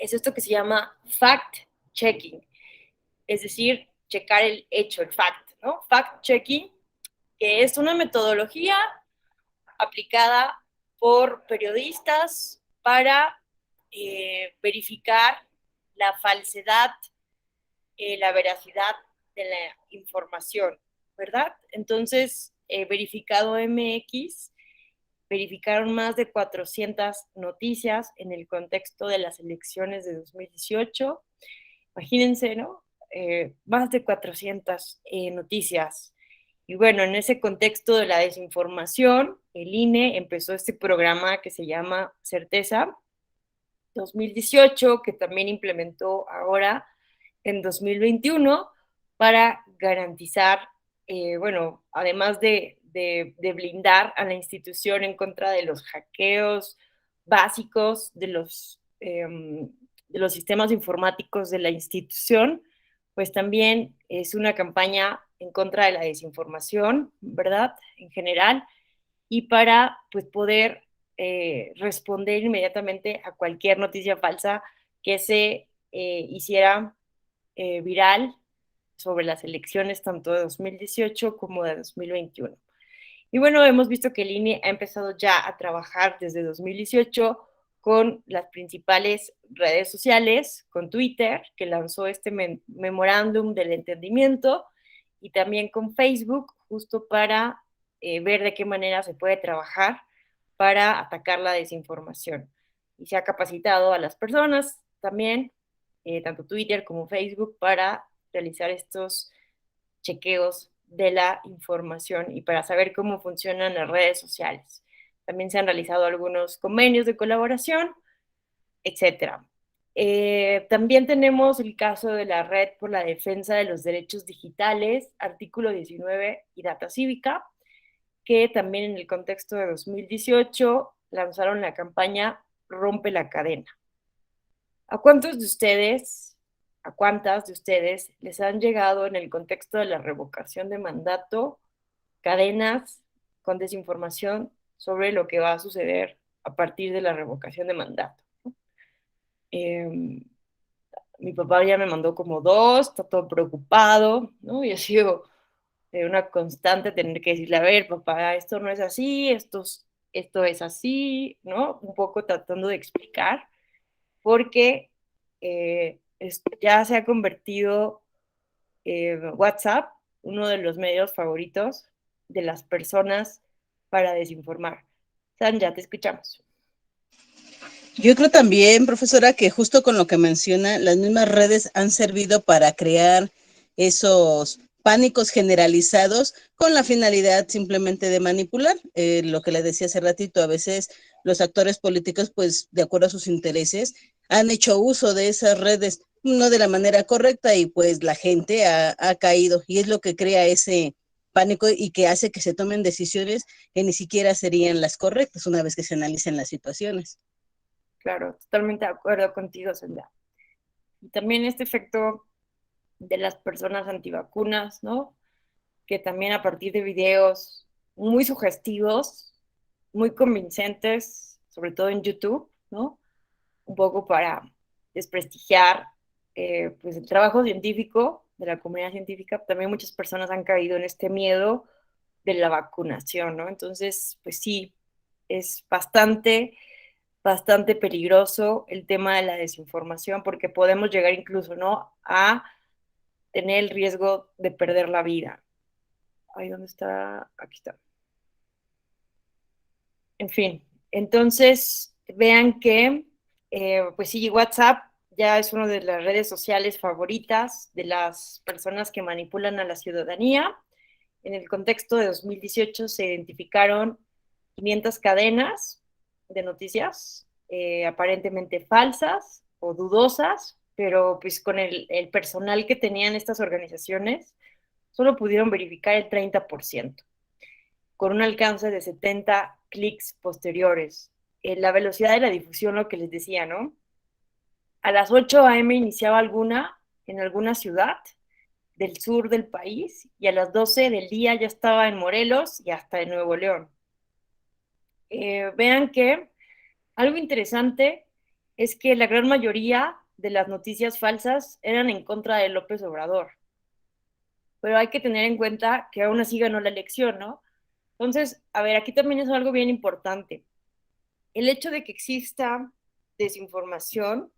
es esto que se llama fact-checking, es decir, checar el hecho, el fact, ¿no? Fact-checking, que es una metodología aplicada por periodistas para verificar la falsedad, la veracidad de la información, ¿verdad? Entonces, Verificado MX verificaron más de 400 noticias en el contexto de las elecciones de 2018. Imagínense, ¿no? Más de 400 noticias. Y bueno, en ese contexto de la desinformación, el INE empezó este programa que se llama Certeza 2018, que también implementó ahora en 2021 para garantizar, bueno, además de blindar a la institución en contra de los hackeos básicos de los sistemas informáticos de la institución, pues también es una campaña en contra de la desinformación, ¿verdad? En general, y para pues, poder responder inmediatamente a cualquier noticia falsa que se hiciera viral sobre las elecciones tanto de 2018 como de 2021. Y bueno, hemos visto que el INE ha empezado ya a trabajar desde 2018 con las principales redes sociales, con Twitter, que lanzó este memorándum del entendimiento, y también con Facebook, justo para ver de qué manera se puede trabajar para atacar la desinformación. Y se ha capacitado a las personas también, tanto Twitter como Facebook, para realizar estos chequeos de la información y para saber cómo funcionan las redes sociales. También se han realizado algunos convenios de colaboración, etcétera. También tenemos el caso de la Red por la Defensa de los Derechos Digitales, artículo 19 y Data Cívica, que también en el contexto de 2018 lanzaron la campaña Rompe la Cadena. ¿A cuántas de ustedes les han llegado en el contexto de la revocación de mandato cadenas con desinformación sobre lo que va a suceder a partir de la revocación de mandato? Mi papá ya me mandó como 2, está todo preocupado, ¿no? Y ha sido una constante tener que decirle, a ver, papá, esto no es así, esto es así, ¿no? Un poco tratando de explicar, porque ya se ha convertido WhatsApp uno de los medios favoritos de las personas para desinformar. San, ya te escuchamos. Yo creo también, profesora, que justo con lo que menciona, las mismas redes han servido para crear esos pánicos generalizados con la finalidad simplemente de manipular. Lo que le decía hace ratito, a veces los actores políticos, pues de acuerdo a sus intereses, han hecho uso de esas redes no de la manera correcta y pues la gente ha caído y es lo que crea ese pánico y que hace que se tomen decisiones que ni siquiera serían las correctas una vez que se analicen las situaciones. Claro, totalmente de acuerdo contigo, Sandra. Y también este efecto de las personas antivacunas, ¿no? Que también a partir de videos muy sugestivos, muy convincentes, sobre todo en YouTube, ¿no? Un poco para desprestigiar pues el trabajo científico de la comunidad científica. También muchas personas han caído en este miedo de la vacunación, ¿no? Entonces, pues sí, es bastante peligroso el tema de la desinformación, porque podemos llegar incluso, ¿no?, a tener el riesgo de perder la vida. Ay, ¿dónde está? Aquí está. En fin, entonces vean que, pues sí, WhatsApp ya es una de las redes sociales favoritas de las personas que manipulan a la ciudadanía. En el contexto de 2018 se identificaron 500 cadenas de noticias, aparentemente falsas o dudosas, pero pues con el personal que tenían estas organizaciones, solo pudieron verificar el 30%, con un alcance de 70 clics posteriores. La velocidad de la difusión, lo que les decía, ¿no? A las 8 a.m. iniciaba alguna en alguna ciudad del sur del país y a las 12 del día ya estaba en Morelos y hasta en Nuevo León. Vean que algo interesante es que la gran mayoría de las noticias falsas eran en contra de López Obrador. Pero hay que tener en cuenta que aún así ganó la elección, ¿no? Entonces, a ver, aquí también es algo bien importante. El hecho de que exista desinformación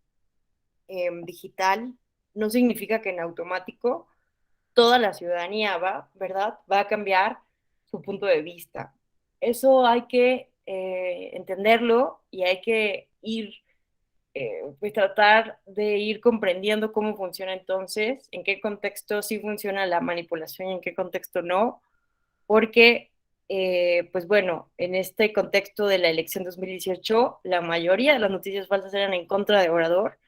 digital no significa que en automático toda la ciudadanía ¿verdad? Va a cambiar su punto de vista. Eso hay que entenderlo y hay que ir, pues tratar de ir comprendiendo cómo funciona entonces, en qué contexto sí funciona la manipulación y en qué contexto no, porque, pues bueno, en este contexto de la elección 2018, la mayoría de las noticias falsas eran en contra de Obrador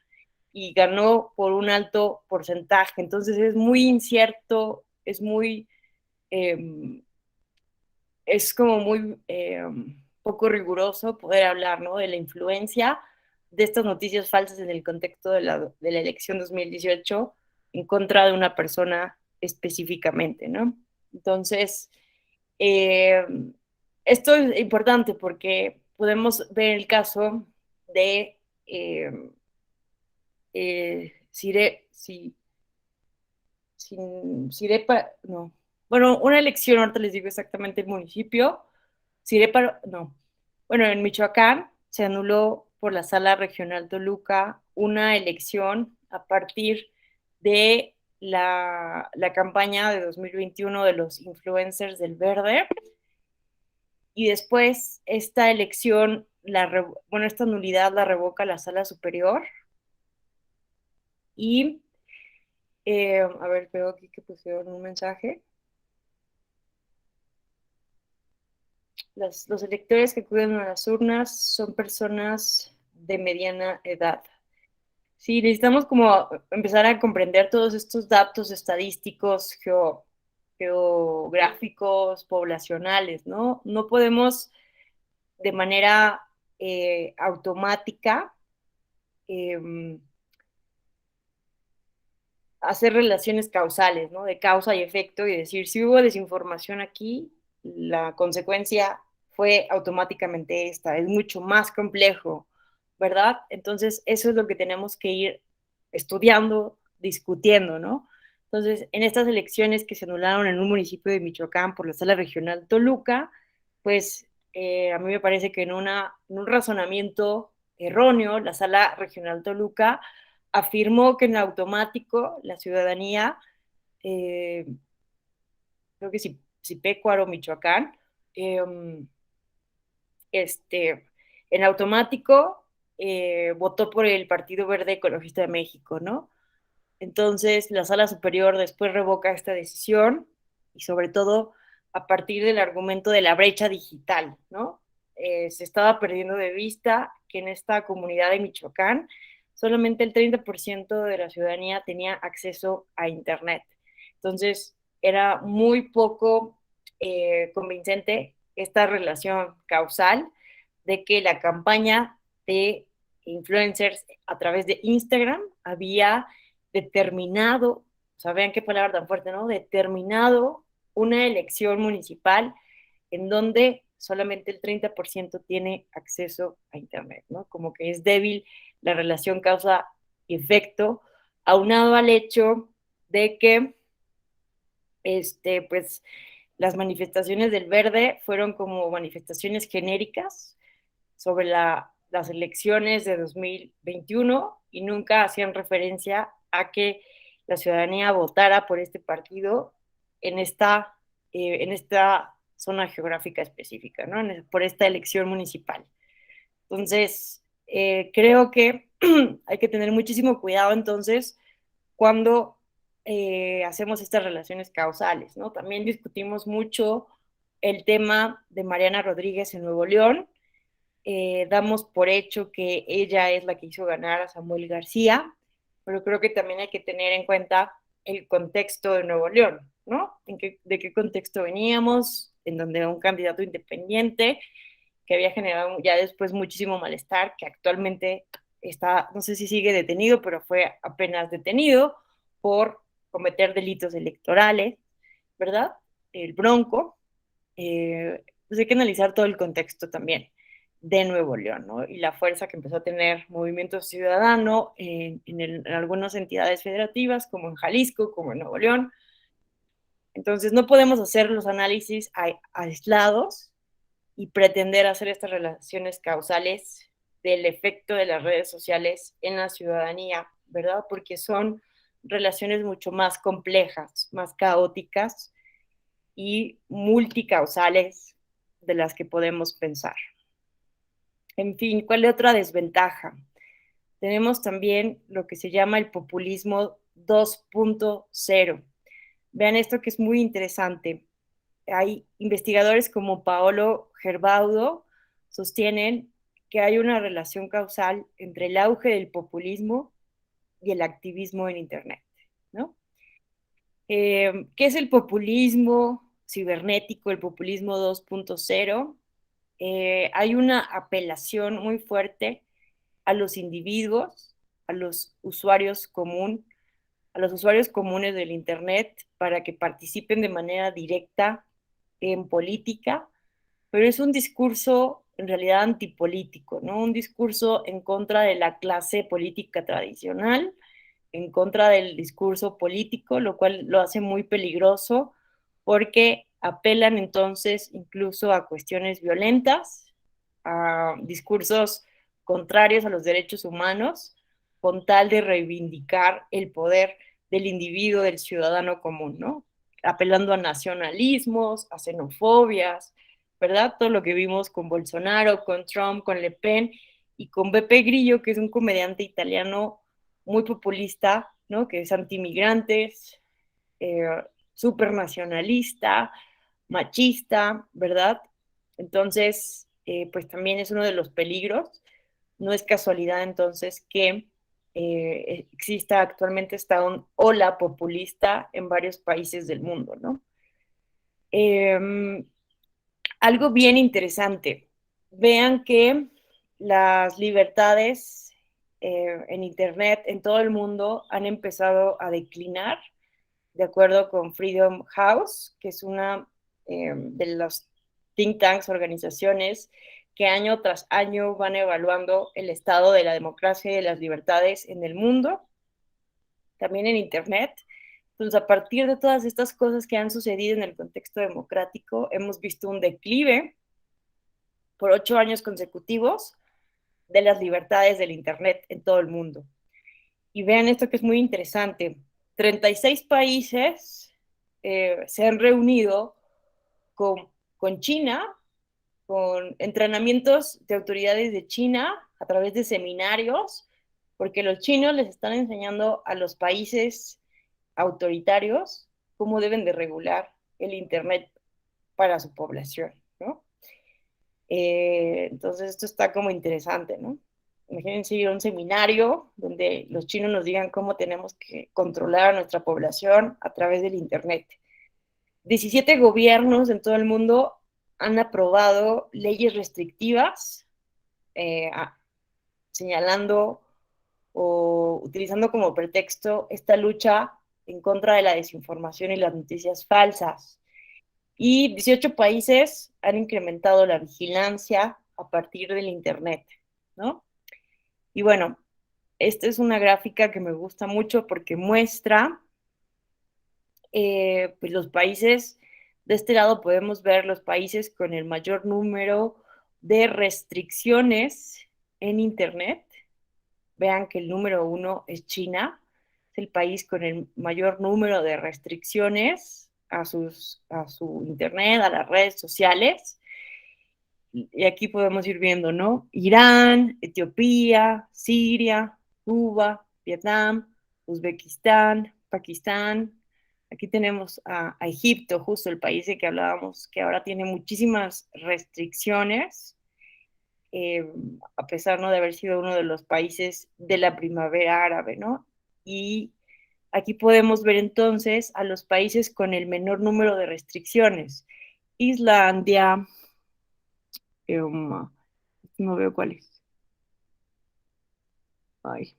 y ganó por un alto porcentaje. Entonces es muy incierto, eh, es como muy poco riguroso poder hablar, ¿no? De la influencia de estas noticias falsas en el contexto de la elección 2018 en contra de una persona específicamente, ¿no? Entonces, eh, esto es importante porque podemos ver el caso de Cire, si, Cirepa, no. Bueno, una elección, ahorita les digo exactamente el municipio. Cirepa, no. Bueno, en Michoacán se anuló por la Sala Regional Toluca una elección a partir de la campaña de 2021 de los influencers del Verde. Y después esta elección, esta nulidad la revoca la Sala Superior. Y, a ver, veo aquí que pusieron un mensaje. Los electores que acuden a las urnas son personas de mediana edad. Sí, necesitamos como empezar a comprender todos estos datos estadísticos, geográficos, poblacionales, ¿no? No podemos de manera automática eh, hacer relaciones causales, ¿no? De causa y efecto y decir, si hubo desinformación aquí, la consecuencia fue automáticamente esta. Es mucho más complejo, ¿verdad? Entonces, eso es lo que tenemos que ir estudiando, discutiendo, ¿no? Entonces, en estas elecciones que se anularon en un municipio de Michoacán por la Sala Regional Toluca, pues a mí me parece que en un razonamiento erróneo, la Sala Regional Toluca afirmó que en automático la ciudadanía, eh, creo que Zipecuaro, Michoacán, eh, en automático votó por el Partido Verde Ecologista de México, ¿no? Entonces la Sala Superior después revoca esta decisión y sobre todo a partir del argumento de la brecha digital, ¿no? Se estaba perdiendo de vista que en esta comunidad de Michoacán solamente el 30% de la ciudadanía tenía acceso a Internet. Entonces era muy poco convincente esta relación causal de que la campaña de influencers a través de Instagram había determinado, o sea, vean qué palabra tan fuerte, ¿no? Determinado una elección municipal en donde solamente el 30% tiene acceso a Internet, ¿no? Como que es débil la relación causa-efecto, aunado al hecho de que, pues, las manifestaciones del Verde fueron como manifestaciones genéricas sobre las elecciones de 2021 y nunca hacían referencia a que la ciudadanía votara por este partido en esta zona geográfica específica, ¿no? Por esta elección municipal. Entonces, creo que hay que tener muchísimo cuidado entonces cuando hacemos estas relaciones causales, ¿no? También discutimos mucho el tema de Mariana Rodríguez en Nuevo León. Damos por hecho que ella es la que hizo ganar a Samuel García, pero creo que también hay que tener en cuenta el contexto de Nuevo León, ¿no? ¿De qué contexto veníamos? En donde un candidato independiente que había generado ya después muchísimo malestar, que actualmente está, no sé si sigue detenido, pero fue apenas detenido por cometer delitos electorales, ¿verdad? El Bronco. Pues hay que analizar todo el contexto también de Nuevo León, ¿no? Y la fuerza que empezó a tener Movimiento Ciudadano en algunas entidades federativas, como en Jalisco, como en Nuevo León. Entonces, no podemos hacer los análisis aislados y pretender hacer estas relaciones causales del efecto de las redes sociales en la ciudadanía, ¿verdad? Porque son relaciones mucho más complejas, más caóticas y multicausales de las que podemos pensar. En fin, ¿cuál es otra desventaja? Tenemos también lo que se llama el populismo 2.0. Vean esto que es muy interesante. Hay investigadores como Paolo Gerbaudo sostienen que hay una relación causal entre el auge del populismo y el activismo en Internet, ¿no? ¿Qué es el populismo cibernético, el populismo 2.0? Hay una apelación muy fuerte a los individuos, a los usuarios a los usuarios comunes del Internet para que participen de manera directa en política, pero es un discurso en realidad antipolítico, ¿no? Un discurso en contra de la clase política tradicional, en contra del discurso político, lo cual lo hace muy peligroso porque apelan entonces incluso a cuestiones violentas, a discursos contrarios a los derechos humanos, con tal de reivindicar el poder del individuo, del ciudadano común, ¿no? Apelando a nacionalismos, a xenofobias, ¿verdad? Todo lo que vimos con Bolsonaro, con Trump, con Le Pen y con Beppe Grillo, que es un comediante italiano muy populista, ¿no? Que es antimigrantes, súper nacionalista, machista, ¿verdad? Entonces, pues también es uno de los peligros. No es casualidad entonces que exista actualmente esta ola populista en varios países del mundo, ¿no? Algo bien interesante. Vean que las libertades en Internet en todo el mundo han empezado a declinar, de acuerdo con Freedom House, que es una de las think tanks, organizaciones que año tras año van evaluando el estado de la democracia y de las libertades en el mundo, también en Internet. Entonces, a partir de todas estas cosas que han sucedido en el contexto democrático, hemos visto un declive por 8 años consecutivos de las libertades del Internet en todo el mundo. Y vean esto que es muy interesante. 36 países se han reunido con China, con entrenamientos de autoridades de China a través de seminarios, porque los chinos les están enseñando a los países autoritarios cómo deben de regular el Internet para su población, ¿no? Entonces esto está como interesante, ¿no? Imagínense ir a un seminario donde los chinos nos digan cómo tenemos que controlar a nuestra población a través del Internet. 17 gobiernos en todo el mundo han aprobado leyes restrictivas, señalando o utilizando como pretexto esta lucha en contra de la desinformación y las noticias falsas. Y 18 países han incrementado la vigilancia a partir del Internet, ¿no? Y bueno, esta es una gráfica que me gusta mucho porque muestra pues los países, de este lado podemos ver los países con el mayor número de restricciones en Internet. Vean que el número 1 es China, es el país con el mayor número de restricciones a su Internet, a las redes sociales. Y aquí podemos ir viendo, ¿no? Irán, Etiopía, Siria, Cuba, Vietnam, Uzbekistán, Pakistán. Aquí tenemos a Egipto, justo el país de que hablábamos, que ahora tiene muchísimas restricciones, a pesar, ¿no?, de haber sido uno de los países de la primavera árabe, ¿no? Y aquí podemos ver entonces a los países con el menor número de restricciones. Islandia, no veo cuál es. Ay,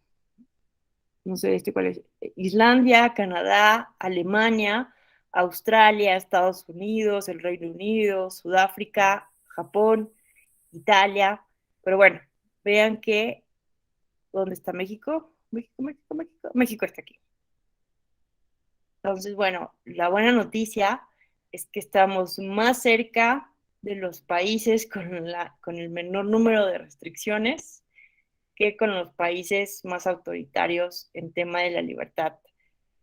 no sé cuál es. Islandia, Canadá, Alemania, Australia, Estados Unidos, el Reino Unido, Sudáfrica, Japón, Italia, Pero bueno, vean que, ¿dónde está México? México está aquí. Entonces, bueno, la buena noticia es que estamos más cerca de los países con el menor número de restricciones que con los países más autoritarios en tema de la libertad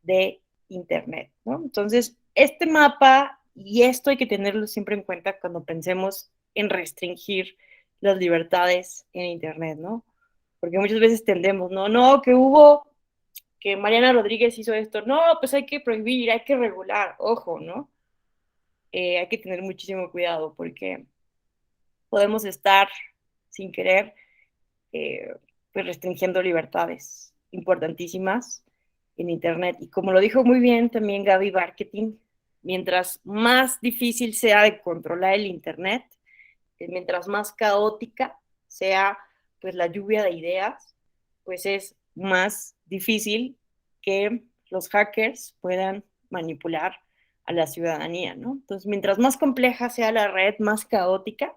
de Internet, ¿no? Entonces, este mapa y esto hay que tenerlo siempre en cuenta cuando pensemos en restringir las libertades en Internet, ¿no? Porque muchas veces tendemos, no, que Mariana Rodríguez hizo esto, no, pues hay que prohibir, hay que regular, ojo, ¿no? Hay que tener muchísimo cuidado porque podemos estar sin querer pues restringiendo libertades importantísimas en Internet. Y como lo dijo muy bien también Gaby Marketing, mientras más difícil sea de controlar el Internet, mientras más caótica sea pues la lluvia de ideas, pues es más difícil que los hackers puedan manipular a la ciudadanía, ¿no? Entonces, mientras más compleja sea la red, más caótica,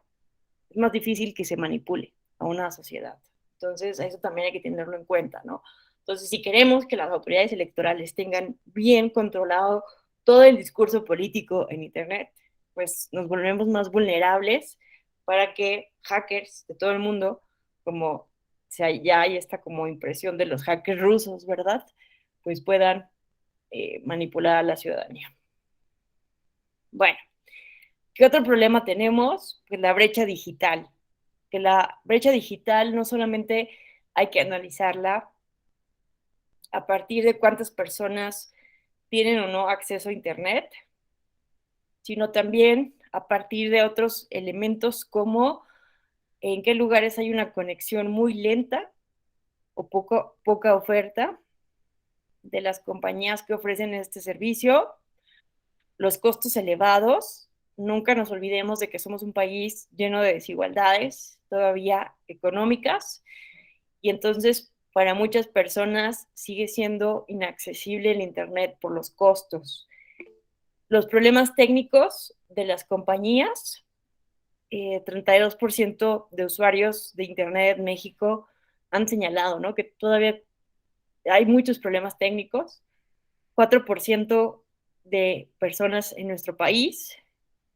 es más difícil que se manipule a una sociedad. Entonces, eso también hay que tenerlo en cuenta, ¿no? Entonces, si queremos que las autoridades electorales tengan bien controlado todo el discurso político en Internet, pues nos volvemos más vulnerables para que hackers de todo el mundo, como ya hay esta como impresión de los hackers rusos, ¿verdad? Pues puedan manipular a la ciudadanía. Bueno, ¿qué otro problema tenemos? Pues la brecha digital. Que la brecha digital no solamente hay que analizarla a partir de cuántas personas tienen o no acceso a Internet, sino también a partir de otros elementos como en qué lugares hay una conexión muy lenta o poca oferta de las compañías que ofrecen este servicio, los costos elevados. Nunca nos olvidemos de que somos un país lleno de desigualdades todavía económicas y entonces para muchas personas sigue siendo inaccesible el Internet por los costos. Los problemas técnicos de las compañías, 32% de usuarios de Internet en México han señalado, ¿no?, que todavía hay muchos problemas técnicos. 4% de personas en nuestro país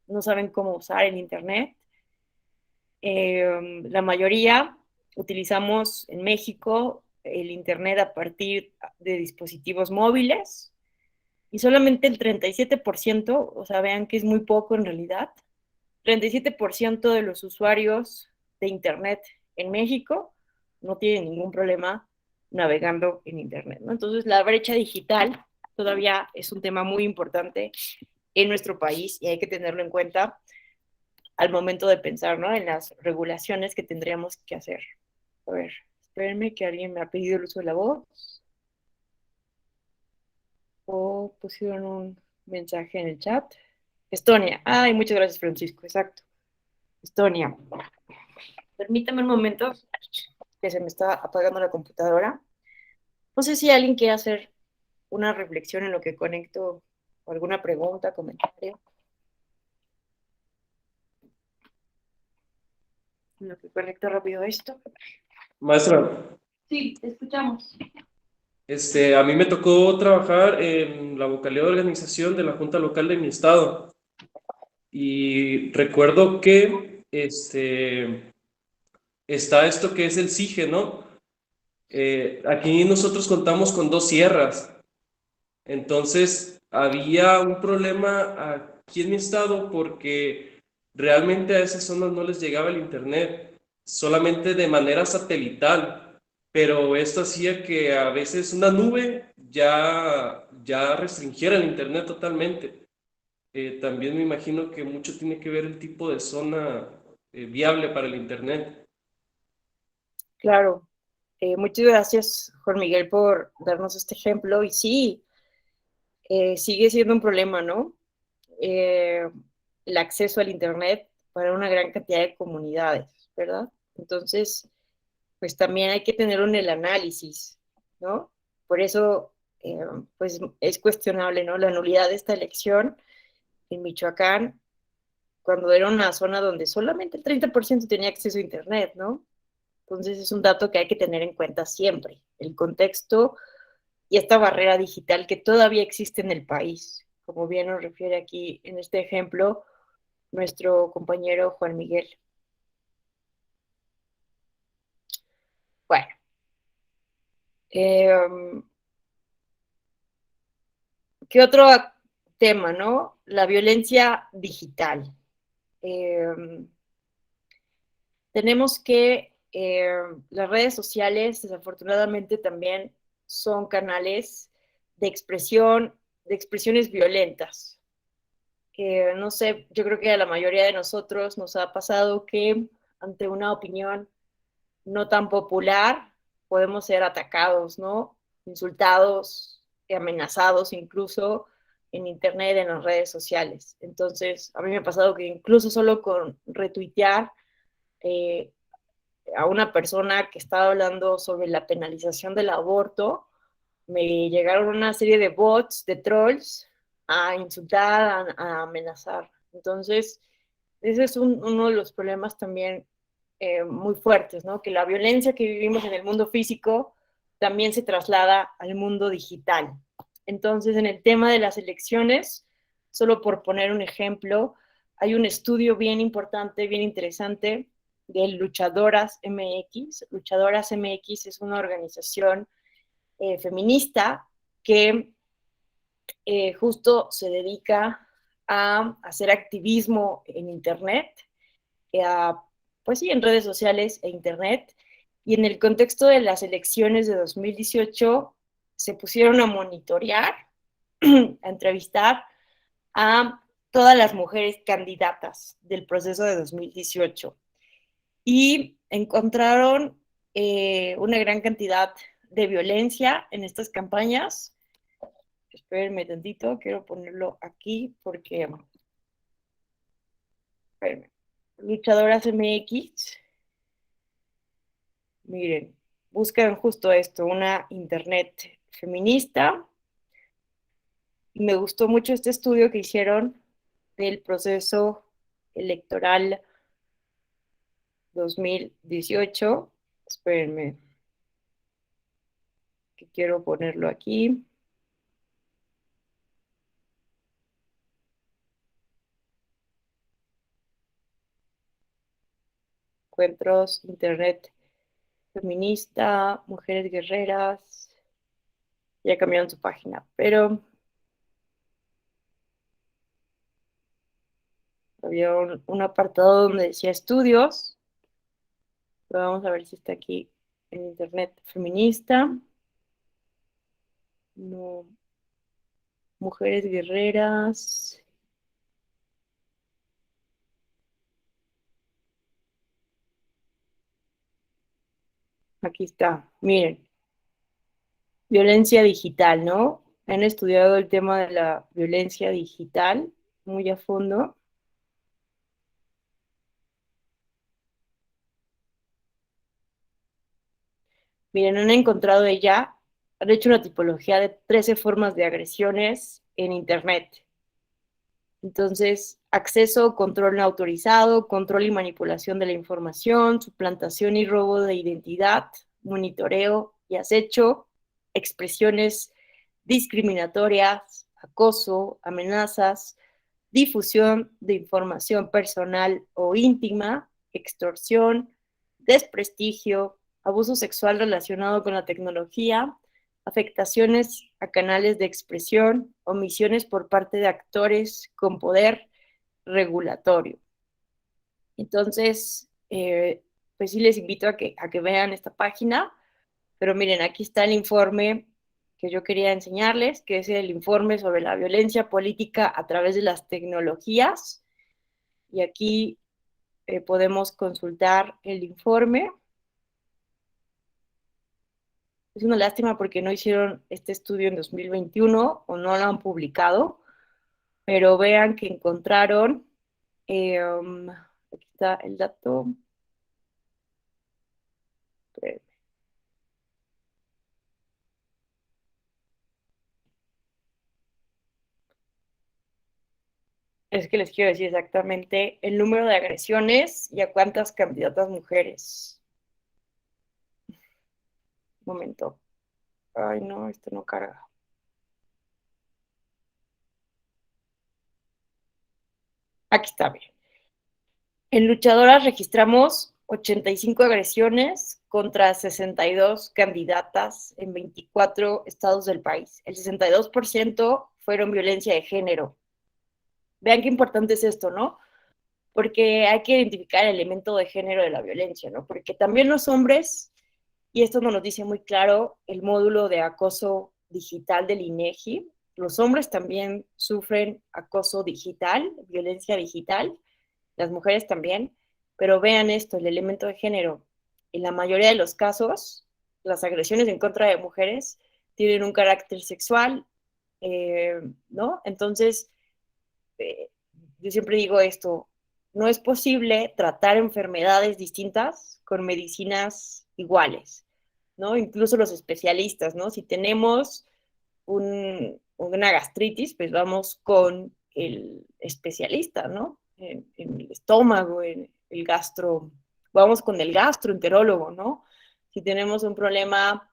no saben cómo usar el Internet. La mayoría utilizamos en México el Internet a partir de dispositivos móviles y solamente el 37%, o sea, vean que es muy poco en realidad, 37% de los usuarios de Internet en México no tienen ningún problema navegando en Internet, ¿no? Entonces, la brecha digital todavía es un tema muy importante en nuestro país y hay que tenerlo en cuenta al momento de pensar, ¿no?, en las regulaciones que tendríamos que hacer. A ver, espérenme que alguien me ha pedido el uso de la voz. O pusieron un mensaje en el chat. Estonia. Ay, muchas gracias, Francisco. Exacto. Estonia. Permítame un momento, que se me está apagando la computadora. No sé si alguien quiere hacer una reflexión en lo que conecto, o alguna pregunta, comentario. En lo que conecto rápido esto. Maestra. Sí, te escuchamos. A mí me tocó trabajar en la vocalía de organización de la Junta Local de mi estado. Y recuerdo que está esto que es el CIGE, ¿no? Aquí nosotros contamos con 2 sierras. Entonces, había un problema aquí en mi estado porque realmente a esas zonas no les llegaba el internet, solamente de manera satelital. Pero esto hacía que a veces una nube ya restringiera el internet totalmente. También me imagino que mucho tiene que ver el tipo de zona viable para el internet. Claro. Muchas gracias, Juan Miguel, por darnos este ejemplo. Y sí, sigue siendo un problema, ¿no? El acceso al internet para una gran cantidad de comunidades, ¿verdad? Entonces, pues también hay que tenerlo en el análisis, ¿no? Por eso, pues es cuestionable, ¿no?, la nulidad de esta elección en Michoacán, cuando era una zona donde solamente el 30% tenía acceso a Internet, ¿no? Entonces es un dato que hay que tener en cuenta siempre, el contexto y esta barrera digital que todavía existe en el país, como bien nos refiere aquí en este ejemplo nuestro compañero Juan Miguel. Bueno, ¿qué otro tema, no? La violencia digital. Tenemos que las redes sociales, desafortunadamente, también son canales de expresión, de expresiones violentas. No sé, yo creo que a la mayoría de nosotros nos ha pasado que ante una opinión no tan popular podemos ser atacados, ¿no? Insultados, amenazados incluso en internet, en las redes sociales. Entonces, a mí me ha pasado que incluso solo con retuitear a una persona que estaba hablando sobre la penalización del aborto, me llegaron una serie de bots, de trolls, a insultar, a amenazar. Entonces, ese es uno de los problemas también muy fuertes, ¿no? Que la violencia que vivimos en el mundo físico también se traslada al mundo digital. Entonces, en el tema de las elecciones, solo por poner un ejemplo, hay un estudio bien importante, bien interesante de Luchadoras MX. Luchadoras MX es una organización feminista que justo se dedica a hacer activismo en Internet, pues sí, en redes sociales e Internet. Y en el contexto de las elecciones de 2018 se pusieron a monitorear, a entrevistar a todas las mujeres candidatas del proceso de 2018 y encontraron una gran cantidad de violencia en estas campañas. Espérenme tantito, quiero ponerlo aquí porque... Espérenme. Luchadoras MX. Miren, buscan justo esto, una internet feminista. Y me gustó mucho este estudio que hicieron del proceso electoral 2018. Espérenme, que quiero ponerlo aquí. Encuentros, internet feminista, mujeres guerreras. Ya cambiaron su página, pero había un apartado donde decía estudios. Pero vamos a ver si está aquí en internet feminista. No. Mujeres guerreras. Aquí está. Miren. Violencia digital, ¿no? Han estudiado el tema de la violencia digital muy a fondo. Miren, han encontrado han hecho una tipología de 13 formas de agresiones en Internet. Entonces, acceso, control no autorizado, control y manipulación de la información, suplantación y robo de identidad, monitoreo y acecho, expresiones discriminatorias, acoso, amenazas, difusión de información personal o íntima, extorsión, desprestigio, abuso sexual relacionado con la tecnología, afectaciones a canales de expresión, omisiones por parte de actores con poder regulatorio. Entonces, pues sí les invito a que vean esta página, pero miren, aquí está el informe que yo quería enseñarles, que es el informe sobre la violencia política a través de las tecnologías, y aquí podemos consultar el informe. Es una lástima porque no hicieron este estudio en 2021 o no lo han publicado, pero vean que encontraron, aquí está el dato, es que les quiero decir exactamente el número de agresiones y a cuántas candidatas mujeres. momento. Ay, no, esto no carga. Aquí está bien. En luchadoras registramos 85 agresiones contra 62 candidatas en 24 estados del país. El 62% fueron violencia de género. Vean qué importante es esto, ¿no? Porque hay que identificar el elemento de género de la violencia, ¿no? Porque también los hombres, y esto nos lo dice muy claro el módulo de acoso digital del INEGI, los hombres también sufren acoso digital, violencia digital, las mujeres también, pero vean esto, el elemento de género. En la mayoría de los casos, las agresiones en contra de mujeres tienen un carácter sexual, ¿no? Entonces, yo siempre digo esto, no es posible tratar enfermedades distintas con medicinas iguales, ¿no? Incluso los especialistas, ¿no? Si tenemos una gastritis, pues vamos con el especialista, ¿no? En el estómago, en el gastro, vamos con el gastroenterólogo, ¿no? Si tenemos un problema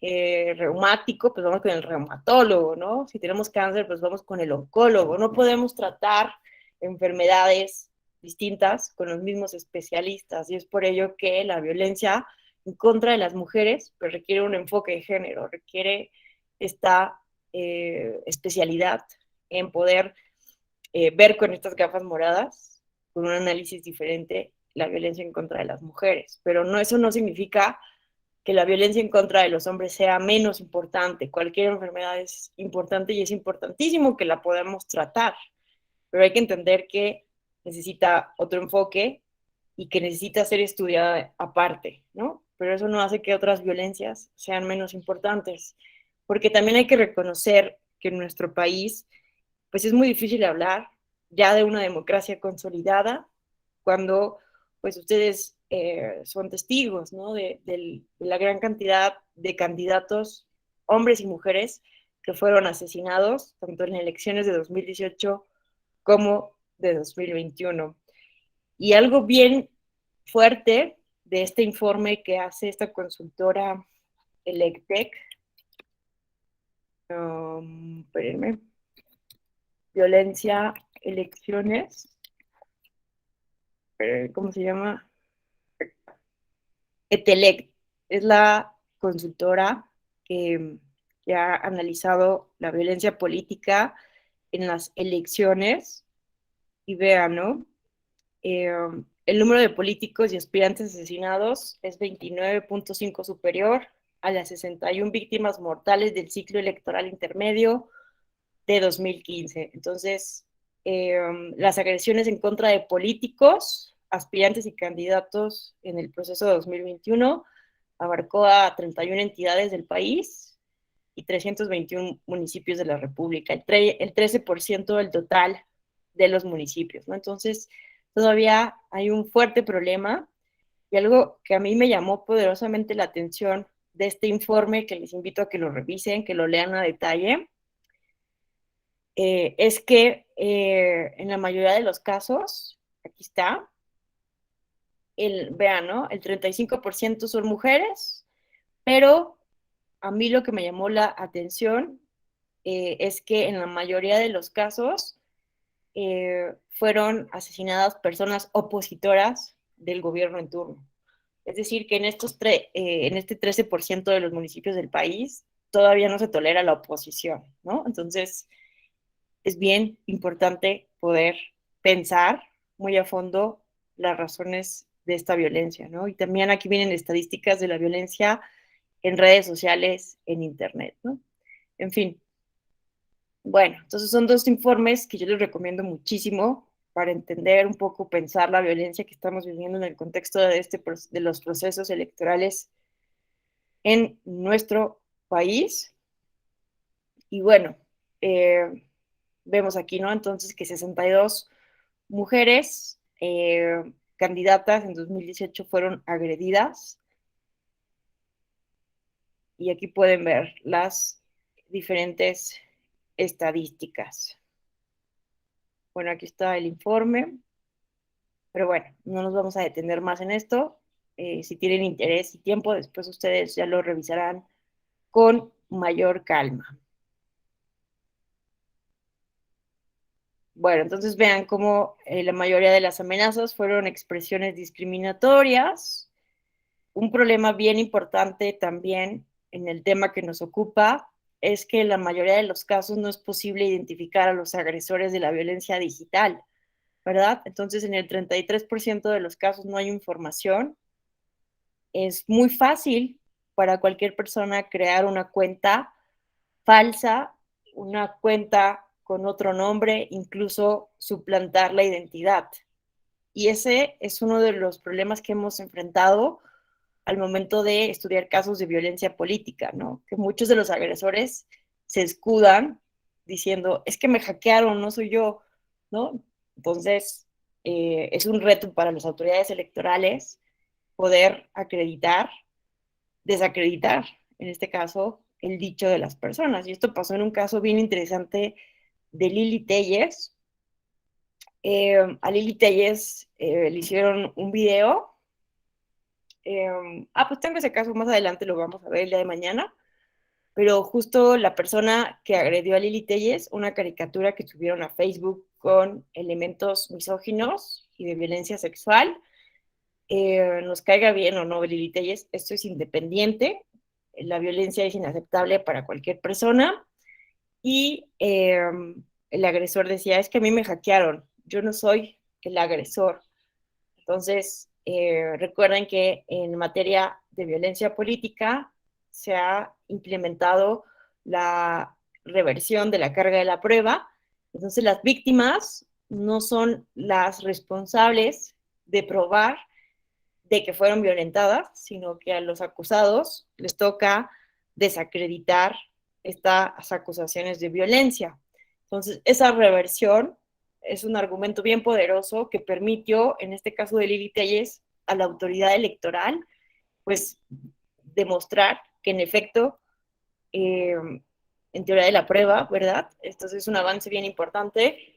reumático, pues vamos con el reumatólogo, ¿no? Si tenemos cáncer, pues vamos con el oncólogo. No podemos tratar enfermedades distintas con los mismos especialistas y es por ello que la violencia en contra de las mujeres pues requiere un enfoque de género, requiere esta especialidad en poder ver con estas gafas moradas, con un análisis diferente, la violencia en contra de las mujeres. Pero no, eso no significa que la violencia en contra de los hombres sea menos importante. Cualquier enfermedad es importante y es importantísimo que la podamos tratar, pero hay que entender que necesita otro enfoque y que necesita ser estudiada aparte, ¿no? Pero eso no hace que otras violencias sean menos importantes, porque también hay que reconocer que en nuestro país, pues es muy difícil hablar ya de una democracia consolidada cuando, pues ustedes son testigos, ¿no? De la gran cantidad de candidatos, hombres y mujeres, que fueron asesinados, tanto en elecciones de 2018 como de 2021. Y algo bien fuerte de este informe que hace esta consultora Electec, espérenme, violencia, elecciones, ¿cómo se llama? Etelec, es la consultora que ha analizado la violencia política en las elecciones y vean, ¿no? El número de políticos y aspirantes asesinados es 29.5 superior a las 61 víctimas mortales del ciclo electoral intermedio de 2015. Entonces, las agresiones en contra de políticos, aspirantes y candidatos en el proceso de 2021 abarcó a 31 entidades del país y 321 municipios de la República, el 13% del total de los municipios, ¿no? Entonces, todavía hay un fuerte problema y algo que a mí me llamó poderosamente la atención de este informe, que les invito a que lo revisen, que lo lean a detalle, es que en la mayoría de los casos, aquí está, vean, ¿no? El 35% son mujeres, pero a mí lo que me llamó la atención es que en la mayoría de los casos fueron asesinadas personas opositoras del gobierno en turno. Es decir, que en este 13% de los municipios del país todavía no se tolera la oposición, ¿no? Entonces, es bien importante poder pensar muy a fondo las razones de esta violencia, ¿no? Y también aquí vienen estadísticas de la violencia en redes sociales, en Internet, ¿no? En fin. Bueno, entonces son dos informes que yo les recomiendo muchísimo para entender un poco, pensar la violencia que estamos viviendo en el contexto de los procesos electorales en nuestro país. Y bueno, vemos aquí, ¿no? Entonces que 62 mujeres candidatas en 2018 fueron agredidas. Y aquí pueden ver las diferentes estadísticas. Bueno, aquí está el informe, pero bueno, no nos vamos a detener más en esto. si tienen interés y tiempo, después ustedes ya lo revisarán con mayor calma. Bueno, entonces vean cómo la mayoría de las amenazas fueron expresiones discriminatorias. Un problema bien importante también en el tema que nos ocupa es que en la mayoría de los casos no es posible identificar a los agresores de la violencia digital, ¿verdad? Entonces, en el 33% de los casos no hay información. Es muy fácil para cualquier persona crear una cuenta falsa, una cuenta con otro nombre, incluso suplantar la identidad. Y ese es uno de los problemas que hemos enfrentado al momento de estudiar casos de violencia política, ¿no? Que muchos de los agresores se escudan diciendo, es que me hackearon, no soy yo, ¿no? Entonces, es un reto para las autoridades electorales poder acreditar, desacreditar, en este caso, el dicho de las personas. Y esto pasó en un caso bien interesante de Lili Telles. A Lili Telles le hicieron un video. Pues tengo ese caso, más adelante lo vamos a ver el día de mañana, pero justo la persona que agredió a Lili Telles, una caricatura que subieron a Facebook con elementos misóginos y de violencia sexual, nos caiga bien o no Lili Telles, esto es independiente, la violencia es inaceptable para cualquier persona, y el agresor decía, es que a mí me hackearon, yo no soy el agresor. Entonces, recuerden que en materia de violencia política se ha implementado la reversión de la carga de la prueba. Entonces, las víctimas no son las responsables de probar de que fueron violentadas, sino que a los acusados les toca desacreditar estas acusaciones de violencia. Entonces, esa reversión es un argumento bien poderoso que permitió, en este caso de Lili Telles, a la autoridad electoral, pues, demostrar que en efecto, en teoría de la prueba, ¿verdad? Entonces es un avance bien importante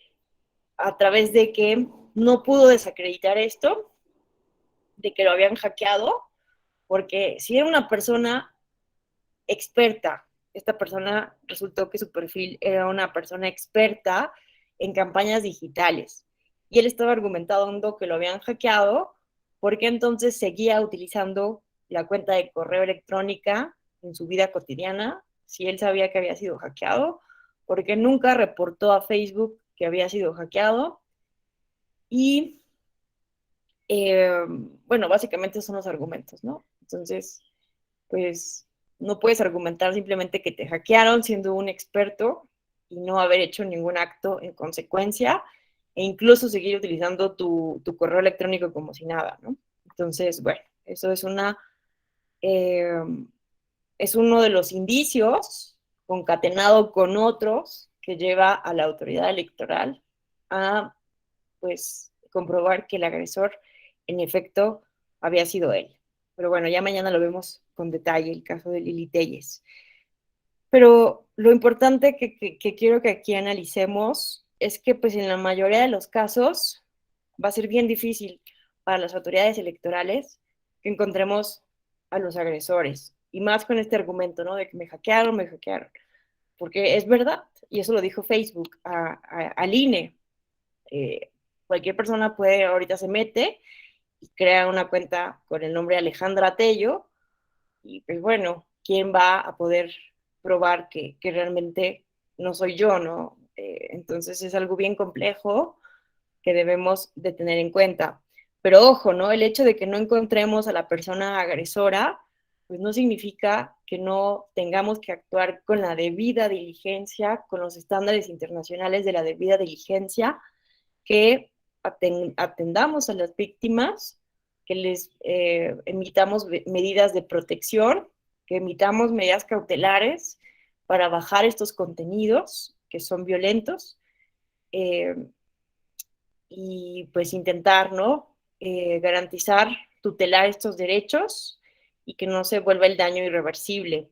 a través de que no pudo desacreditar esto, de que lo habían hackeado, porque si era una persona experta, esta persona resultó que su perfil era una persona experta en campañas digitales. Y él estaba argumentando que lo habían hackeado porque entonces seguía utilizando la cuenta de correo electrónica en su vida cotidiana, si él sabía que había sido hackeado, porque nunca reportó a Facebook que había sido hackeado. Y bueno, básicamente son los argumentos, ¿no? Entonces, pues no puedes argumentar simplemente que te hackearon siendo un experto y no haber hecho ningún acto en consecuencia e incluso seguir utilizando tu correo electrónico como si nada, ¿no? Entonces, bueno, eso es es uno de los indicios concatenado con otros que lleva a la autoridad electoral a, pues, comprobar que el agresor en efecto había sido él. Pero bueno, ya mañana lo vemos con detalle, el caso de Lili Telles. Pero lo importante que quiero que aquí analicemos es que pues en la mayoría de los casos va a ser bien difícil para las autoridades electorales que encontremos a los agresores. Y más con este argumento, ¿no? De que me hackearon. Porque es verdad, y eso lo dijo Facebook al INE. Cualquier persona puede, ahorita se mete y crea una cuenta con el nombre Alejandra Tello, y pues bueno, ¿quién va a poder probar que realmente no soy yo, ¿no? Entonces es algo bien complejo que debemos de tener en cuenta. Pero ojo, ¿no? El hecho de que no encontremos a la persona agresora, pues no significa que no tengamos que actuar con la debida diligencia, con los estándares internacionales de la debida diligencia, que atendamos a las víctimas, que les emitamos medidas de protección, que emitamos medidas cautelares para bajar estos contenidos que son violentos, y pues intentar, ¿no? Garantizar, tutelar estos derechos y que no se vuelva el daño irreversible.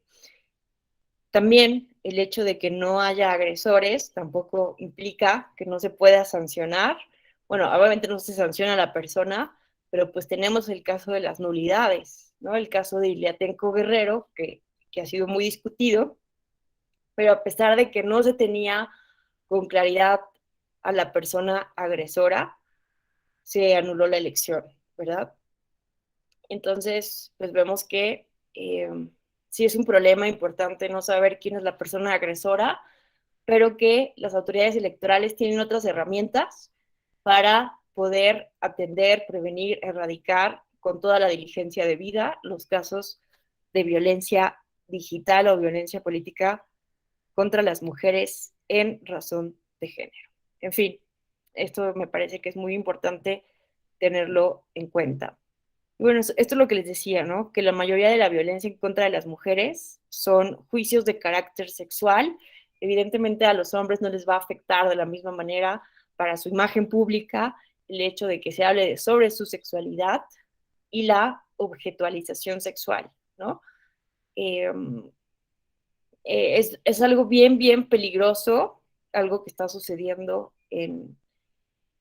También el hecho de que no haya agresores tampoco implica que no se pueda sancionar. Bueno, obviamente no se sanciona a la persona, pero pues tenemos el caso de las nulidades, ¿no? El caso de Iliatenco Guerrero, que ha sido muy discutido, pero a pesar de que no se tenía con claridad a la persona agresora, se anuló la elección, ¿verdad? Entonces, pues vemos que sí es un problema importante no saber quién es la persona agresora, pero que las autoridades electorales tienen otras herramientas para poder atender, prevenir, erradicar con toda la diligencia debida los casos de violencia digital o violencia política contra las mujeres en razón de género. En fin, esto me parece que es muy importante tenerlo en cuenta. Bueno, esto es lo que les decía, ¿no? Que la mayoría de la violencia en contra de las mujeres son juicios de carácter sexual. Evidentemente a los hombres no les va a afectar de la misma manera para su imagen pública el hecho de que se hable sobre su sexualidad y la objetualización sexual, ¿no? Es algo bien, bien peligroso, algo que está sucediendo en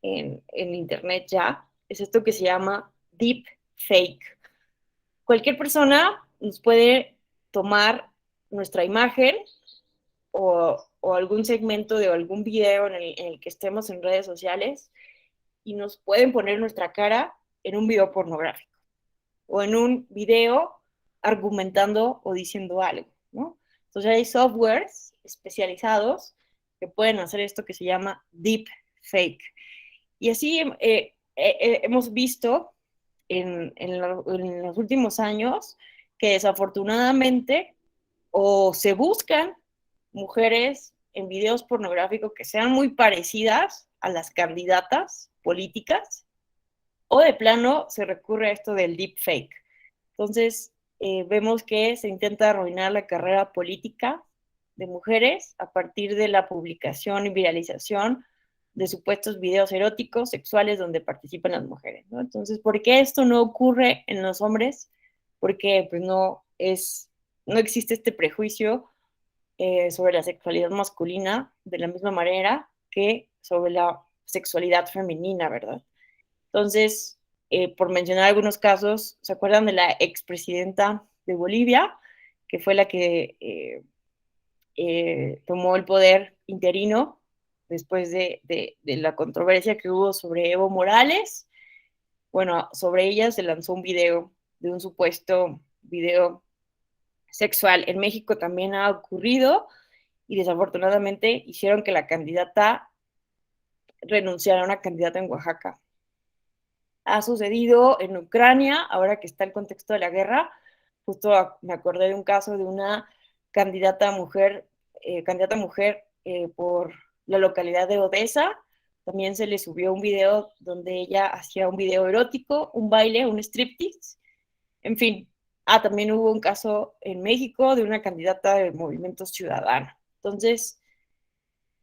Internet ya, es esto que se llama deep fake. Cualquier persona nos puede tomar nuestra imagen o algún segmento de algún video en el que estemos en redes sociales y nos pueden poner nuestra cara en un video pornográfico o en un video argumentando o diciendo algo, ¿no? Entonces hay softwares especializados que pueden hacer esto que se llama deep fake. Y así hemos visto en los últimos años que desafortunadamente o se buscan mujeres en videos pornográficos que sean muy parecidas a las candidatas políticas, o de plano se recurre a esto del deepfake. Entonces, vemos que se intenta arruinar la carrera política de mujeres a partir de la publicación y viralización de supuestos videos eróticos, sexuales, donde participan las mujeres, ¿no? Entonces, ¿por qué esto no ocurre en los hombres? Porque pues no existe este prejuicio sobre la sexualidad masculina de la misma manera que sobre la sexualidad femenina, ¿verdad? Entonces, por mencionar algunos casos, ¿se acuerdan de la expresidenta de Bolivia, que fue la que tomó el poder interino después de la controversia que hubo sobre Evo Morales? Bueno, sobre ella se lanzó un video de un supuesto video sexual. En México también ha ocurrido y desafortunadamente hicieron que la candidata renunciara a una candidata en Oaxaca. Ha sucedido en Ucrania, ahora que está el contexto de la guerra. Justo me acordé de un caso de una candidata mujer por la localidad de Odessa. También se le subió un video donde ella hacía un video erótico, un baile, un striptease. En fin, también hubo un caso en México de una candidata del Movimiento Ciudadano. Entonces,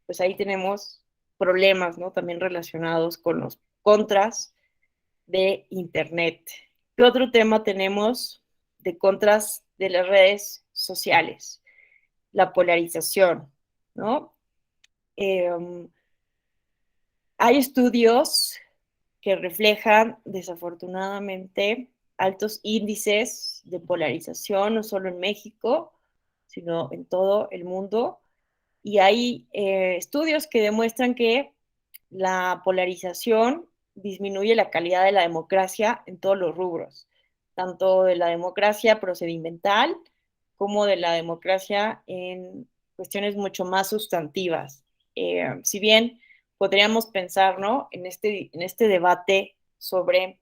pues ahí tenemos problemas, ¿no? También relacionados con los contras de Internet. ¿Qué otro tema tenemos de contras de las redes sociales? La polarización, ¿no? Hay estudios que reflejan, desafortunadamente, altos índices de polarización, no solo en México, sino en todo el mundo. Y hay estudios que demuestran que la polarización disminuye la calidad de la democracia en todos los rubros, tanto de la democracia procedimental como de la democracia en cuestiones mucho más sustantivas. Si bien podríamos pensar, ¿no?, en este debate sobre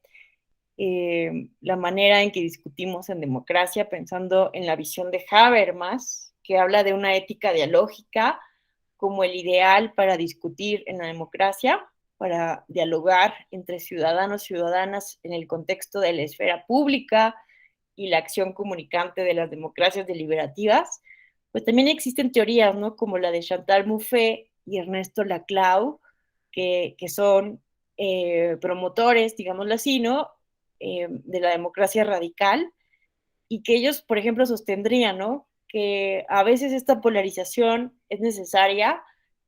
la manera en que discutimos en democracia, pensando en la visión de Habermas, que habla de una ética dialógica como el ideal para discutir en la democracia, para dialogar entre ciudadanos y ciudadanas en el contexto de la esfera pública y la acción comunicante de las democracias deliberativas. Pues también existen teorías, ¿no?, como la de Chantal Mouffe y Ernesto Laclau, que son promotores, digámoslo así, ¿no?, de la democracia radical, y que ellos, por ejemplo, sostendrían, ¿no?, que a veces esta polarización es necesaria,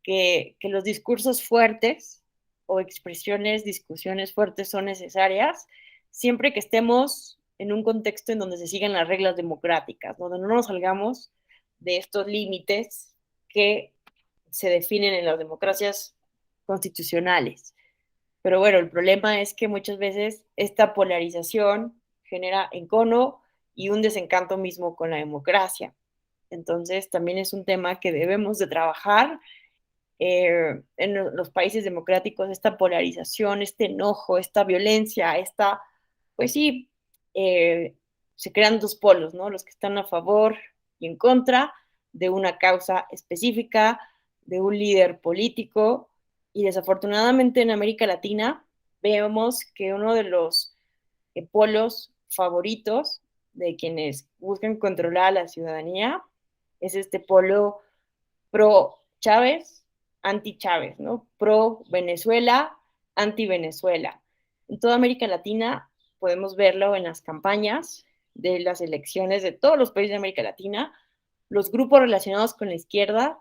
que los discursos fuertes o expresiones, discusiones fuertes son necesarias, siempre que estemos en un contexto en donde se sigan las reglas democráticas, donde no nos salgamos de estos límites que se definen en las democracias constitucionales. Pero bueno, el problema es que muchas veces esta polarización genera encono y un desencanto mismo con la democracia. Entonces, también es un tema que debemos de trabajar en los países democráticos, esta polarización, este enojo, esta violencia, pues sí, se crean dos polos, ¿no? Los que están a favor y en contra de una causa específica, de un líder político, y desafortunadamente en América Latina vemos que uno de los polos favoritos de quienes buscan controlar a la ciudadanía es este polo pro Chávez, anti Chávez, ¿no? Pro Venezuela, anti Venezuela. En toda América Latina podemos verlo en las campañas de las elecciones de todos los países de América Latina, los grupos relacionados con la izquierda,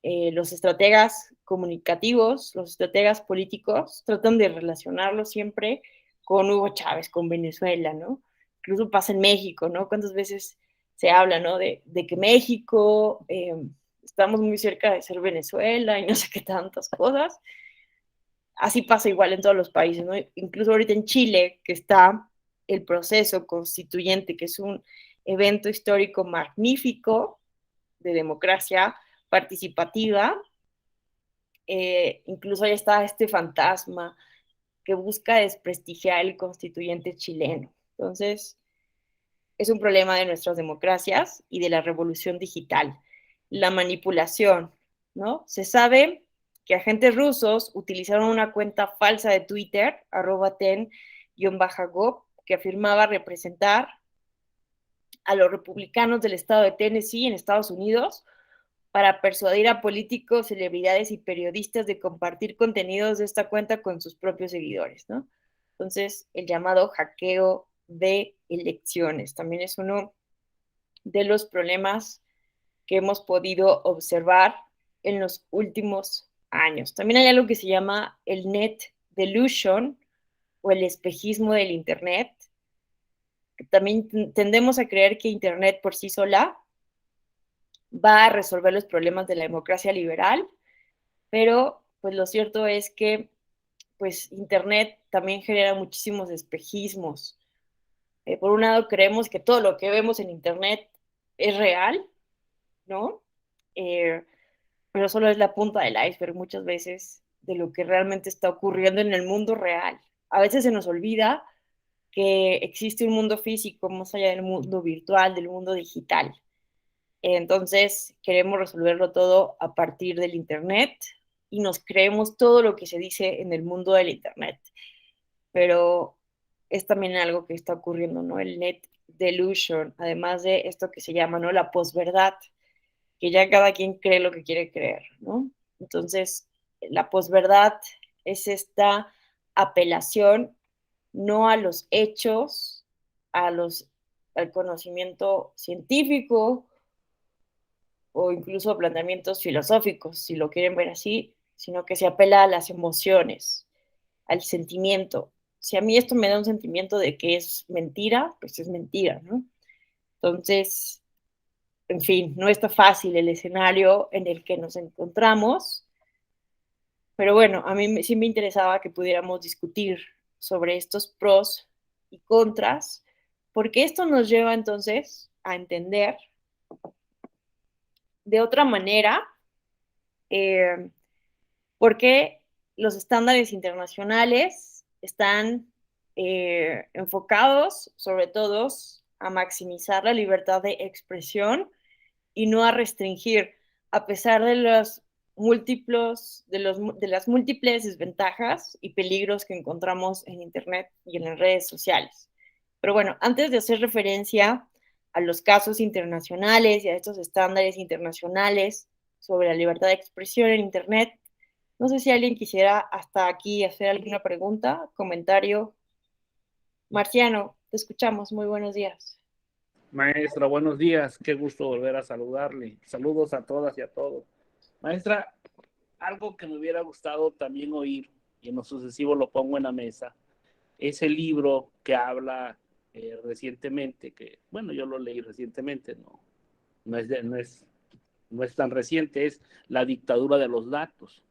los estrategas comunicativos, los estrategas políticos, tratan de relacionarlo siempre con Hugo Chávez, con Venezuela, ¿no? Incluso pasa en México, ¿no? ¿Cuántas veces se habla, ¿no? De que México, estamos muy cerca de ser Venezuela y no sé qué tantas cosas. Así pasa igual en todos los países, ¿no? Incluso ahorita en Chile, que está el proceso constituyente, que es un evento histórico magnífico de democracia participativa, incluso ahí está este fantasma que busca desprestigiar el constituyente chileno. Entonces, es un problema de nuestras democracias y de la revolución digital. La manipulación, ¿no? Se sabe que agentes rusos utilizaron una cuenta falsa de Twitter, @ten_gov, que afirmaba representar a los republicanos del estado de Tennessee en Estados Unidos para persuadir a políticos, celebridades y periodistas de compartir contenidos de esta cuenta con sus propios seguidores, ¿no? Entonces, el llamado hackeo de elecciones también es uno de los problemas que hemos podido observar en los últimos años. También hay algo que se llama el net delusion o el espejismo del Internet. También tendemos a creer que Internet por sí sola va a resolver los problemas de la democracia liberal, pero pues lo cierto es que pues Internet también genera muchísimos espejismos. Por un lado creemos que todo lo que vemos en Internet es real, ¿no? Pero solo es la punta del iceberg muchas veces de lo que realmente está ocurriendo en el mundo real. A veces se nos olvida que existe un mundo físico más allá del mundo virtual, del mundo digital. Entonces queremos resolverlo todo a partir del Internet y nos creemos todo lo que se dice en el mundo del Internet. Pero es también algo que está ocurriendo, ¿no? El net delusion, además de esto que se llama, ¿no? La posverdad, que ya cada quien cree lo que quiere creer, ¿no? Entonces, la posverdad es esta apelación no a los hechos, al conocimiento científico o incluso a planteamientos filosóficos, si lo quieren ver así, sino que se apela a las emociones, al sentimiento. Si a mí esto me da un sentimiento de que es mentira, pues es mentira, ¿no? Entonces, en fin, no está fácil el escenario en el que nos encontramos, pero bueno, a mí sí me interesaba que pudiéramos discutir sobre estos pros y contras, porque esto nos lleva entonces a entender de otra manera por qué los estándares internacionales están enfocados sobre todo a maximizar la libertad de expresión y no a restringir, a pesar de las múltiples desventajas y peligros que encontramos en Internet y en las redes sociales. Pero bueno, antes de hacer referencia a los casos internacionales y a estos estándares internacionales sobre la libertad de expresión en Internet, no sé si alguien quisiera hasta aquí hacer alguna pregunta, comentario. Marciano, te escuchamos. Muy buenos días. Maestra, buenos días. Qué gusto volver a saludarle. Saludos a todas y a todos. Maestra, algo que me hubiera gustado también oír, y en lo sucesivo lo pongo en la mesa, ese libro que habla recientemente, que bueno, yo lo leí recientemente, no es tan reciente, es La dictadura de los datos,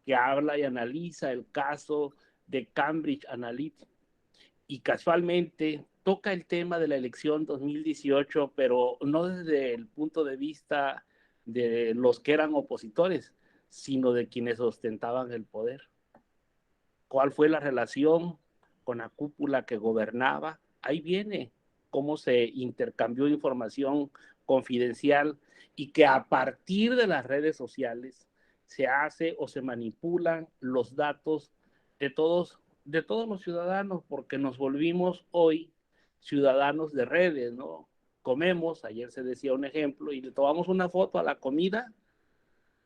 que habla y analiza el caso de Cambridge Analytica. Y casualmente toca el tema de la elección 2018, pero no desde el punto de vista de los que eran opositores, sino de quienes ostentaban el poder. ¿Cuál fue la relación con la cúpula que gobernaba? Ahí viene cómo se intercambió información confidencial y que a partir de las redes sociales se hace o se manipulan los datos de todos los ciudadanos, porque nos volvimos hoy ciudadanos de redes, ¿no? Comemos, ayer se decía un ejemplo, y le tomamos una foto a la comida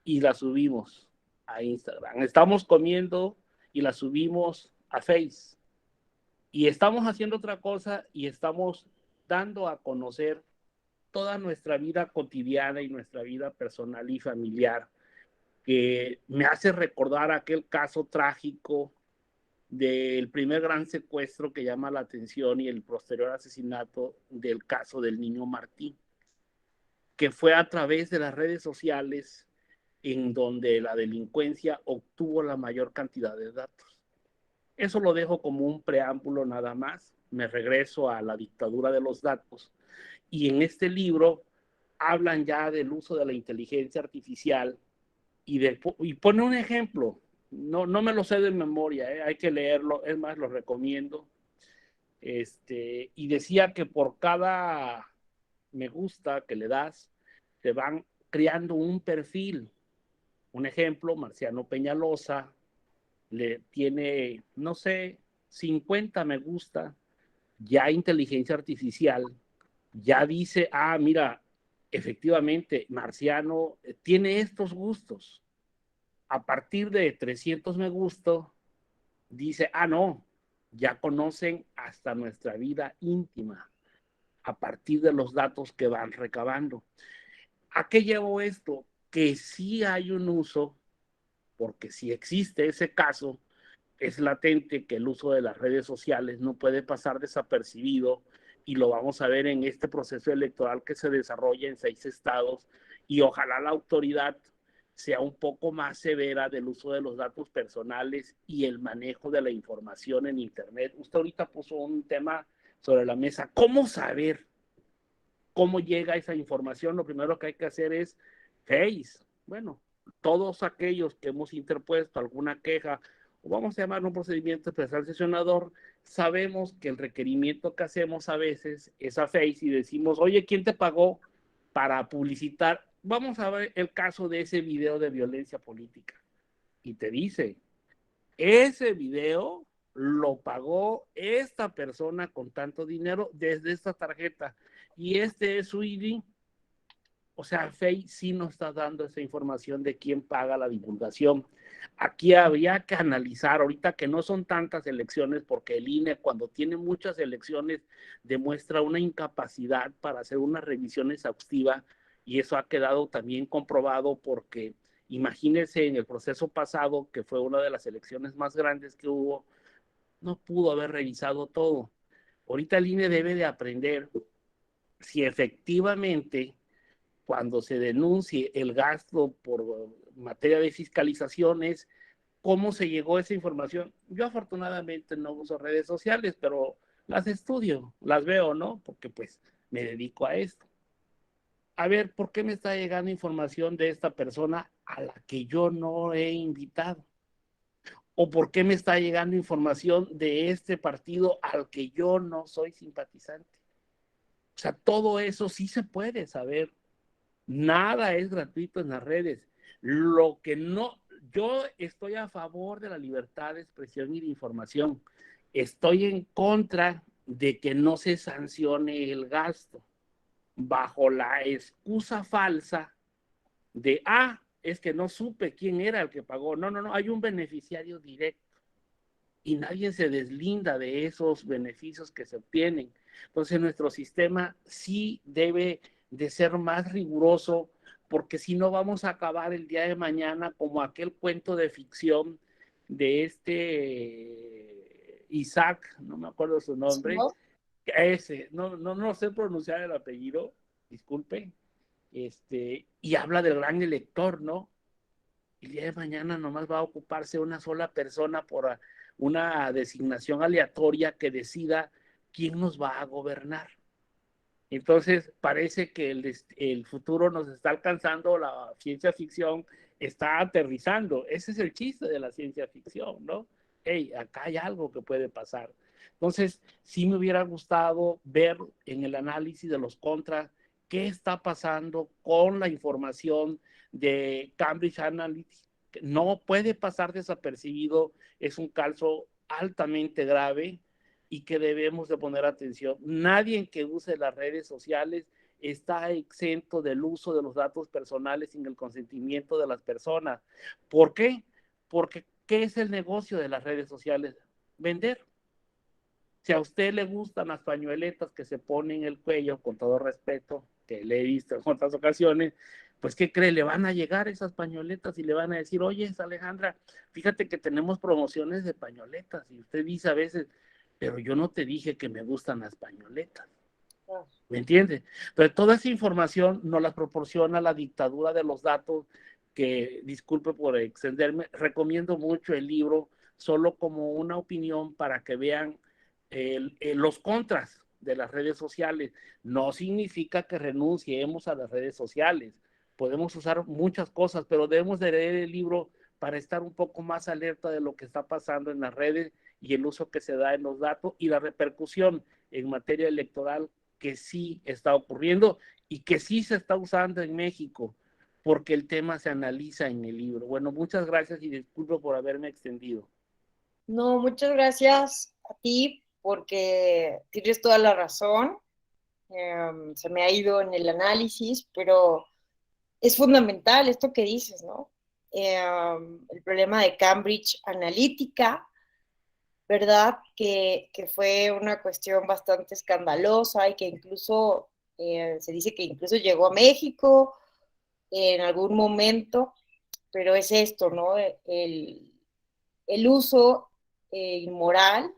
y la subimos a Instagram. Estamos comiendo y la subimos a Face. Y estamos haciendo otra cosa y estamos dando a conocer toda nuestra vida cotidiana y nuestra vida personal y familiar, que me hace recordar aquel caso trágico del primer gran secuestro que llama la atención y el posterior asesinato del caso del niño Martín, que fue a través de las redes sociales en donde la delincuencia obtuvo la mayor cantidad de datos. Eso lo dejo como un preámbulo nada más. Me regreso a La dictadura de los datos. Y en este libro hablan ya del uso de la inteligencia artificial y pone un ejemplo. No me lo sé de memoria, hay que leerlo, es más, lo recomiendo. Y decía que por cada me gusta que le das, te van creando un perfil. Un ejemplo, Marciano Peñalosa le tiene, no sé, 50 me gusta, ya inteligencia artificial, ya dice, mira, efectivamente, Marciano tiene estos gustos. A partir de 300 me gusta, dice, no, ya conocen hasta nuestra vida íntima, a partir de los datos que van recabando. ¿A qué llevo esto? Que sí hay un uso, porque si existe ese caso, es latente que el uso de las redes sociales no puede pasar desapercibido, y lo vamos a ver en este proceso electoral que se desarrolla en 6 estados, y ojalá la autoridad sea un poco más severa del uso de los datos personales y el manejo de la información en Internet. Usted ahorita puso un tema sobre la mesa. ¿Cómo saber cómo llega esa información? Lo primero que hay que hacer es Face. Bueno, todos aquellos que hemos interpuesto alguna queja, o vamos a llamar un procedimiento especial sancionador, sabemos que el requerimiento que hacemos a veces es a Face y decimos, oye, ¿quién te pagó para publicitar? Vamos a ver el caso de ese video de violencia política. Y te dice, ese video lo pagó esta persona con tanto dinero desde esta tarjeta y este es su ID. O sea, Face sí nos está dando esa información de quién paga la divulgación. Aquí habría que analizar, ahorita que no son tantas elecciones, porque el INE cuando tiene muchas elecciones demuestra una incapacidad para hacer una revisión exhaustiva, y eso ha quedado también comprobado porque imagínense en el proceso pasado, que fue una de las elecciones más grandes que hubo, no pudo haber revisado todo. Ahorita el INE debe de aprender si efectivamente cuando se denuncie el gasto por materia de fiscalizaciones, cómo se llegó a esa información. Yo afortunadamente no uso redes sociales, pero las estudio, las veo, ¿no? Porque pues me dedico a esto. A ver, ¿por qué me está llegando información de esta persona a la que yo no he invitado? ¿O por qué me está llegando información de este partido al que yo no soy simpatizante? O sea, todo eso sí se puede saber. Nada es gratuito en las redes. Lo que no, yo estoy a favor de la libertad de expresión y de información. Estoy en contra de que no se sancione el gasto bajo la excusa falsa de, es que no supe quién era el que pagó. No, hay un beneficiario directo y nadie se deslinda de esos beneficios que se obtienen. Entonces nuestro sistema sí debe de ser más riguroso, porque si no vamos a acabar el día de mañana como aquel cuento de ficción de Isaac, no me acuerdo su nombre, ¿No? ese, no sé pronunciar el apellido, disculpe, y habla del gran elector, ¿no? El día de mañana nomás va a ocuparse una sola persona por una designación aleatoria que decida quién nos va a gobernar. Entonces, parece que el futuro nos está alcanzando, la ciencia ficción está aterrizando. Ese es el chiste de la ciencia ficción, ¿no? Hey, acá hay algo que puede pasar. Entonces, sí me hubiera gustado ver en el análisis de los contras qué está pasando con la información de Cambridge Analytica. No puede pasar desapercibido, es un caso altamente grave y que debemos de poner atención. Nadie que use las redes sociales está exento del uso de los datos personales sin el consentimiento de las personas. ¿Por qué? Porque ¿qué es el negocio de las redes sociales? Vender. Si a usted le gustan las pañueletas que se ponen en el cuello, con todo respeto, que le he visto en otras ocasiones, pues ¿qué cree? Le van a llegar esas pañoletas y le van a decir, oye, Alejandra, fíjate que tenemos promociones de pañoletas. Y usted dice a veces, pero yo no te dije que me gustan las pañoletas. ¿Me entiende? Pero toda esa información nos la proporciona la dictadura de los datos, que, disculpe por extenderme, recomiendo mucho el libro, solo como una opinión para que vean los contras de las redes sociales. No significa que renunciemos a las redes sociales. Podemos usar muchas cosas, pero debemos de leer el libro para estar un poco más alerta de lo que está pasando en las redes y el uso que se da en los datos y la repercusión en materia electoral que sí está ocurriendo y que sí se está usando en México, porque el tema se analiza en el libro. Bueno, muchas gracias y disculpo por haberme extendido. No, muchas gracias a ti porque tienes toda la razón. Se me ha ido en el análisis, pero es fundamental esto que dices, ¿no? El problema de Cambridge Analytica, ¿verdad? Que fue una cuestión bastante escandalosa y que incluso se dice que incluso llegó a México en algún momento, pero es esto, ¿no? El uso inmoral,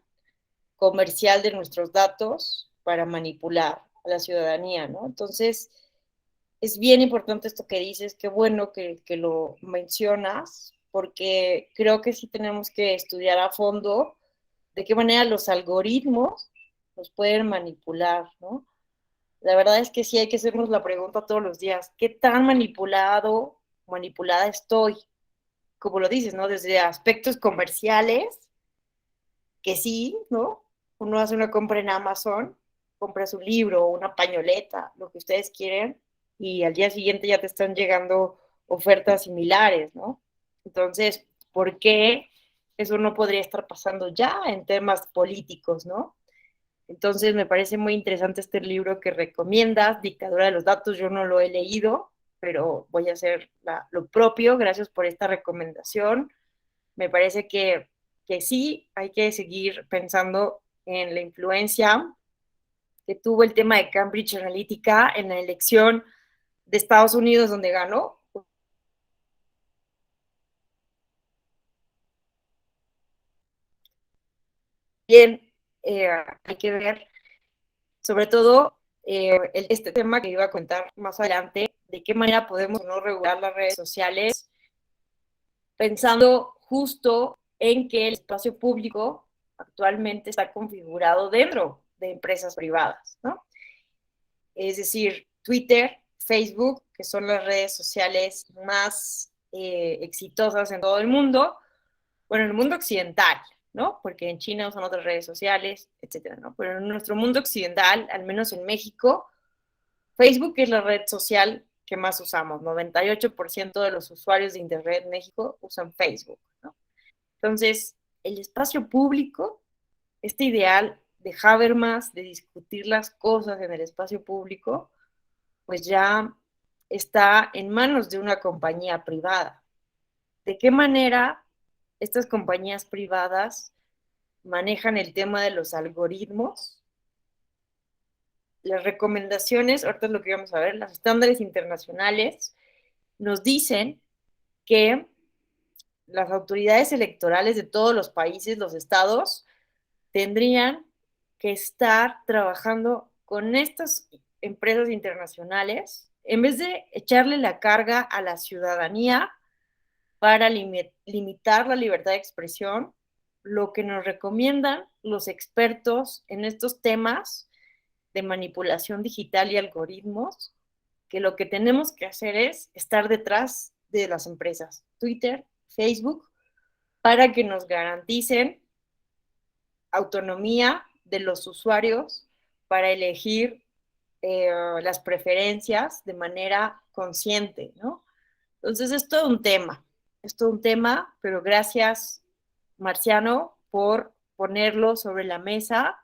comercial de nuestros datos para manipular a la ciudadanía, ¿no? Entonces, es bien importante esto que dices, qué bueno que lo mencionas, porque creo que sí tenemos que estudiar a fondo de qué manera los algoritmos nos pueden manipular, ¿no? La verdad es que sí hay que hacernos la pregunta todos los días, ¿qué tan manipulado, manipulada estoy? Como lo dices, ¿no? Desde aspectos comerciales, que sí, ¿no? Uno hace una compra en Amazon, compra su libro, una pañoleta, lo que ustedes quieren, y al día siguiente ya te están llegando ofertas similares, ¿no? Entonces, ¿por qué eso no podría estar pasando ya en temas políticos, ¿no? Entonces, me parece muy interesante este libro que recomiendas, Dictadura de los Datos. Yo no lo he leído, pero voy a hacer lo propio. Gracias por esta recomendación. Me parece que sí hay que seguir pensando en la influencia que tuvo el tema de Cambridge Analytica en la elección de Estados Unidos donde ganó. Bien, hay que ver, sobre todo, este tema que iba a contar más adelante, de qué manera podemos no regular las redes sociales, pensando justo en que el espacio público actualmente está configurado dentro de empresas privadas, ¿no? Es decir, Twitter, Facebook, que son las redes sociales más exitosas en todo el mundo, bueno, en el mundo occidental, ¿no? Porque en China usan otras redes sociales, etcétera, ¿no? Pero en nuestro mundo occidental, al menos en México, Facebook es la red social que más usamos. 98% de los usuarios de Internet en México usan Facebook, ¿no? Entonces, el espacio público, este ideal de Habermas, de discutir las cosas en el espacio público, pues ya está en manos de una compañía privada. ¿De qué manera estas compañías privadas manejan el tema de los algoritmos? Las recomendaciones, ahorita es lo que vamos a ver, los estándares internacionales nos dicen que las autoridades electorales de todos los países, los estados, tendrían que estar trabajando con estas empresas internacionales en vez de echarle la carga a la ciudadanía para limitar la libertad de expresión. Lo que nos recomiendan los expertos en estos temas de manipulación digital y algoritmos, que lo que tenemos que hacer es estar detrás de las empresas, Twitter, Facebook, para que nos garanticen autonomía de los usuarios para elegir las preferencias de manera consciente, ¿no? Entonces es todo un tema, pero gracias, Marciano, por ponerlo sobre la mesa.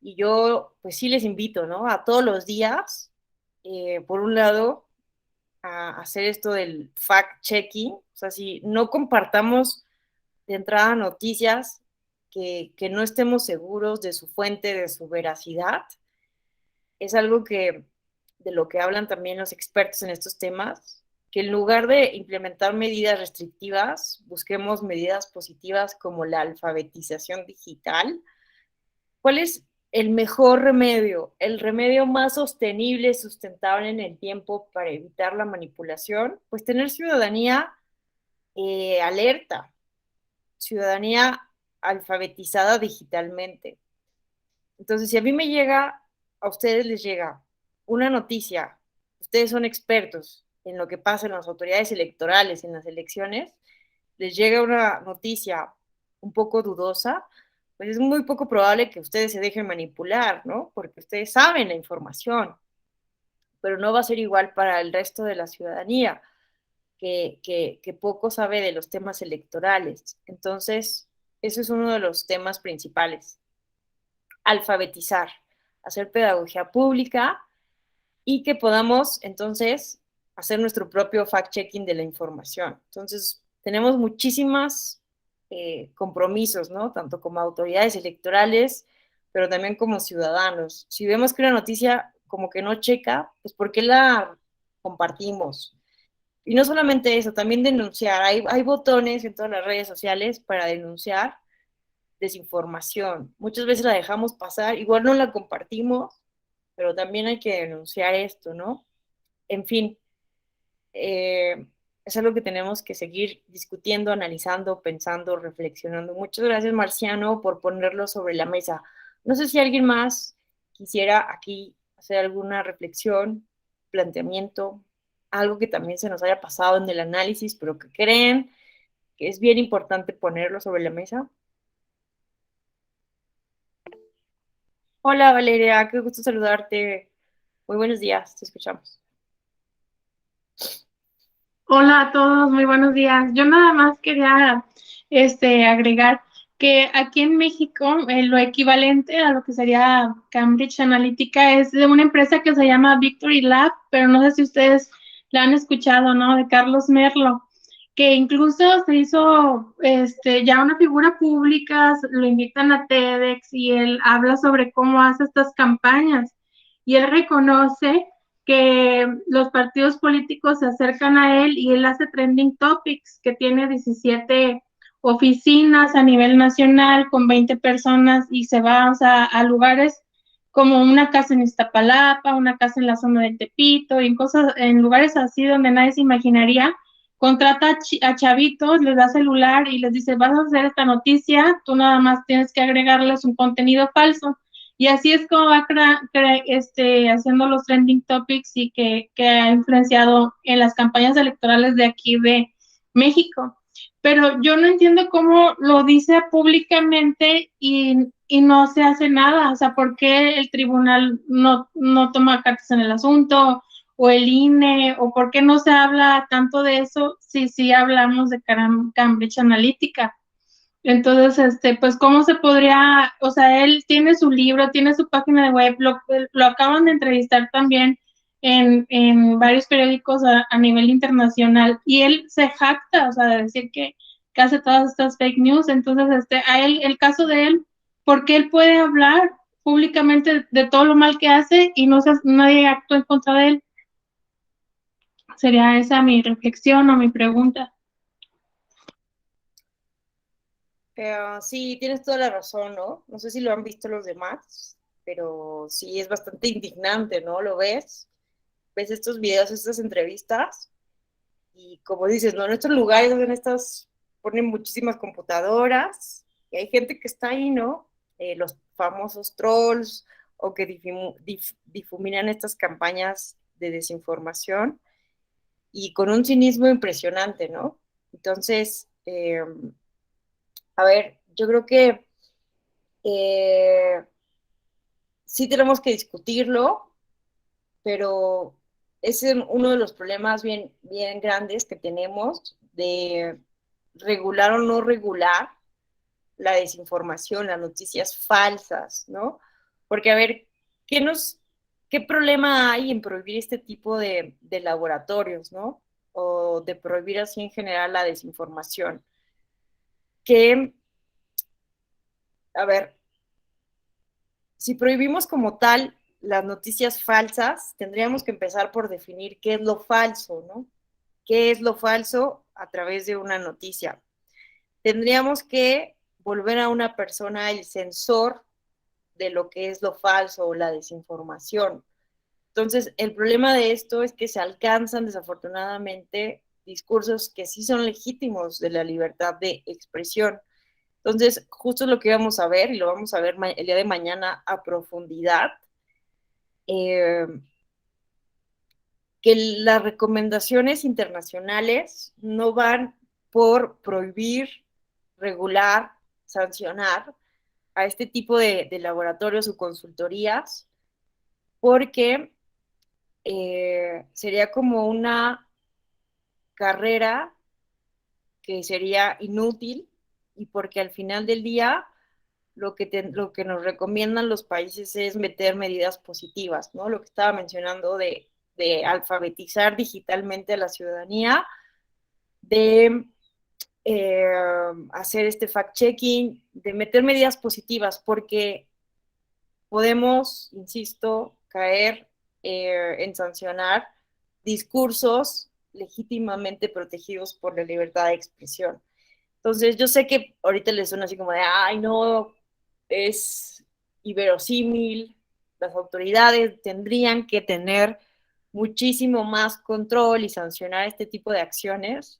Y yo, pues sí les invito, ¿no? A todos los días, por un lado, a hacer esto del fact-checking. O sea, si no compartamos de entrada noticias que no estemos seguros de su fuente, de su veracidad, es algo que, de lo que hablan también los expertos en estos temas, que en lugar de implementar medidas restrictivas, busquemos medidas positivas como la alfabetización digital. ¿Cuál es el mejor remedio? El remedio más sostenible, sustentable en el tiempo para evitar la manipulación, pues tener ciudadanía alerta, ciudadanía alfabetizada digitalmente. Entonces, si a mí me llega, a ustedes les llega una noticia, ustedes son expertos en lo que pasa en las autoridades electorales, en las elecciones, les llega una noticia un poco dudosa, pues es muy poco probable que ustedes se dejen manipular, ¿no? Porque ustedes saben la información, pero no va a ser igual para el resto de la ciudadanía, que poco sabe de los temas electorales. Entonces, eso es uno de los temas principales. Alfabetizar, hacer pedagogía pública y que podamos entonces hacer nuestro propio fact-checking de la información. Entonces, tenemos muchísimas compromisos, ¿no? Tanto como autoridades electorales, pero también como ciudadanos. Si vemos que una noticia como que no checa, pues ¿por qué la compartimos? Y no solamente eso, también denunciar. Hay botones en todas las redes sociales para denunciar desinformación. Muchas veces la dejamos pasar, igual no la compartimos, pero también hay que denunciar esto, ¿no? En fin, es algo que tenemos que seguir discutiendo, analizando, pensando, reflexionando. Muchas gracias, Marciano, por ponerlo sobre la mesa. No sé si alguien más quisiera aquí hacer alguna reflexión, planteamiento, algo que también se nos haya pasado en el análisis, pero que creen que es bien importante ponerlo sobre la mesa. Hola, Valeria, qué gusto saludarte. Muy buenos días, te escuchamos. Hola a todos, muy buenos días. Yo nada más quería agregar que aquí en México lo equivalente a lo que sería Cambridge Analytica es de una empresa que se llama Victory Lab, pero no sé si ustedes la han escuchado, ¿no? De Carlos Merlo, que incluso se hizo ya una figura pública, lo invitan a TEDx y él habla sobre cómo hace estas campañas y él reconoce que los partidos políticos se acercan a él y él hace trending topics, que tiene 17 oficinas a nivel nacional con 20 personas y se va, o sea, a lugares como una casa en Iztapalapa, una casa en la zona de Tepito, en lugares así donde nadie se imaginaría. Contrata a chavitos, les da celular y les dice, vas a hacer esta noticia, tú nada más tienes que agregarles un contenido falso. Y así es como va haciendo los trending topics y que ha influenciado en las campañas electorales de aquí de México. Pero yo no entiendo cómo lo dice públicamente y no se hace nada. O sea, ¿por qué el tribunal no toma cartas en el asunto? O el INE, o por qué no se habla tanto de eso si sí hablamos de Cambridge Analytica. Entonces, pues, ¿cómo se podría? O sea, él tiene su libro, tiene su página de web, lo acaban de entrevistar también en varios periódicos a nivel internacional, y él se jacta, o sea, de decir que hace todas estas fake news. Entonces, a él, el caso de él, ¿por qué él puede hablar públicamente de todo lo mal que hace y nadie actúa en contra de él? Sería esa mi reflexión o mi pregunta. Sí, tienes toda la razón, ¿no? No sé si lo han visto los demás, pero sí es bastante indignante, ¿no? Lo ves estos videos, estas entrevistas, y como dices, ¿no? En estos lugares donde ponen muchísimas computadoras, y hay gente que está ahí, ¿no? Los famosos trolls, o que difuminan estas campañas de desinformación, y con un cinismo impresionante, ¿no? Entonces, a ver, yo creo que sí tenemos que discutirlo, pero es uno de los problemas bien, bien grandes que tenemos de regular o no regular la desinformación, las noticias falsas, ¿no? Porque, a ver, ¿qué problema hay en prohibir este tipo de laboratorios, ¿no? O de prohibir así en general la desinformación. Que, a ver, si prohibimos como tal las noticias falsas, tendríamos que empezar por definir qué es lo falso, ¿no? ¿Qué es lo falso a través de una noticia? Tendríamos que volver a una persona el sensor de lo que es lo falso o la desinformación. Entonces, el problema de esto es que se alcanzan desafortunadamente discursos que sí son legítimos de la libertad de expresión. Entonces, justo es lo que vamos a ver, y lo vamos a ver el día de mañana a profundidad, que las recomendaciones internacionales no van por prohibir, regular, sancionar a este tipo de laboratorios o consultorías, porque sería como una carrera que sería inútil, y porque al final del día lo que nos recomiendan los países es meter medidas positivas, ¿no? Lo que estaba mencionando de alfabetizar digitalmente a la ciudadanía, de hacer este fact-checking, de meter medidas positivas, porque podemos, insisto, caer en sancionar discursos legítimamente protegidos por la libertad de expresión. Entonces, yo sé que ahorita les suena así como de, ay, no, es inverosímil, las autoridades tendrían que tener muchísimo más control y sancionar este tipo de acciones,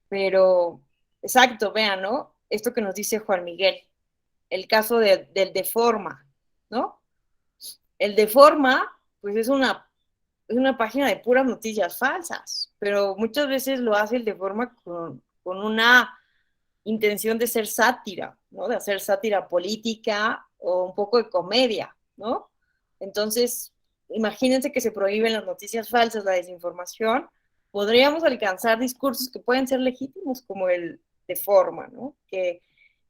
pero, exacto, vean, ¿no? Esto que nos dice Juan Miguel, el caso del Deforma, ¿no? El Deforma, pues es una página de puras noticias falsas, pero muchas veces lo hace el Deforma con una intención de ser sátira, ¿no? De hacer sátira política o un poco de comedia, ¿no? Entonces, imagínense que se prohíben las noticias falsas, la desinformación, podríamos alcanzar discursos que pueden ser legítimos, como el Deforma, ¿no? Que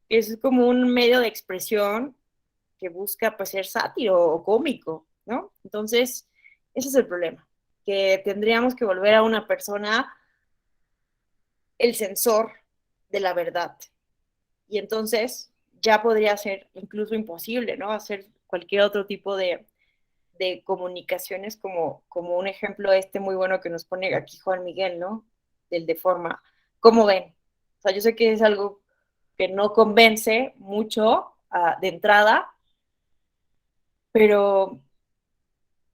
es como un medio de expresión que busca, pues, ser sátiro o cómico, ¿no? Entonces, ese es el problema, que tendríamos que volver a una persona el sensor de la verdad. Y entonces ya podría ser incluso imposible, ¿no? Hacer cualquier otro tipo de comunicaciones, como un ejemplo muy bueno que nos pone aquí Juan Miguel, ¿no? Del Deforma. ¿Cómo ven? O sea, yo sé que es algo que no convence mucho de entrada, pero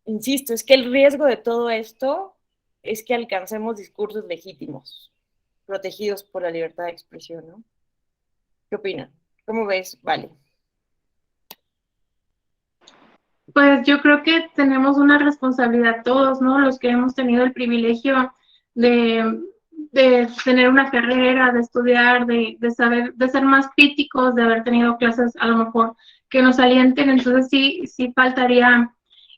insisto, es que el riesgo de todo esto es que alcancemos discursos legítimos, protegidos por la libertad de expresión, ¿no? ¿Qué opinan? ¿Cómo ves? Vale. Pues yo creo que tenemos una responsabilidad todos, ¿no? Los que hemos tenido el privilegio de tener una carrera, de estudiar, de saber, de ser más críticos, de haber tenido clases a lo mejor que nos alienten. Entonces sí faltaría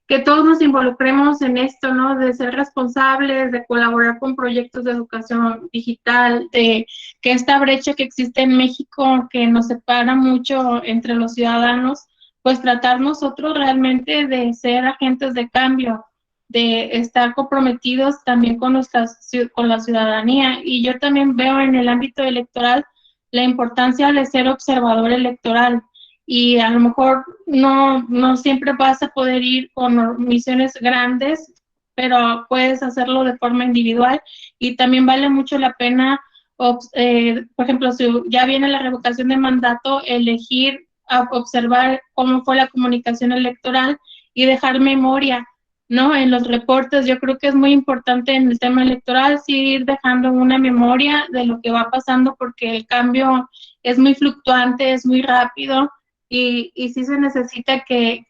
que todos nos involucremos en esto, ¿no? De ser responsables, de colaborar con proyectos de educación digital, de que esta brecha que existe en México, que nos separa mucho entre los ciudadanos, pues tratar nosotros realmente de ser agentes de cambio, de estar comprometidos también con la ciudadanía. Y yo también veo en el ámbito electoral la importancia de ser observador electoral. Y a lo mejor no siempre vas a poder ir con misiones grandes, pero puedes hacerlo de forma individual, y también vale mucho la pena por ejemplo, si ya viene la revocación de mandato, elegir observar cómo fue la comunicación electoral y dejar memoria, ¿no? En los reportes, yo creo que es muy importante en el tema electoral sí ir dejando una memoria de lo que va pasando porque el cambio es muy fluctuante, es muy rápido y sí se necesita que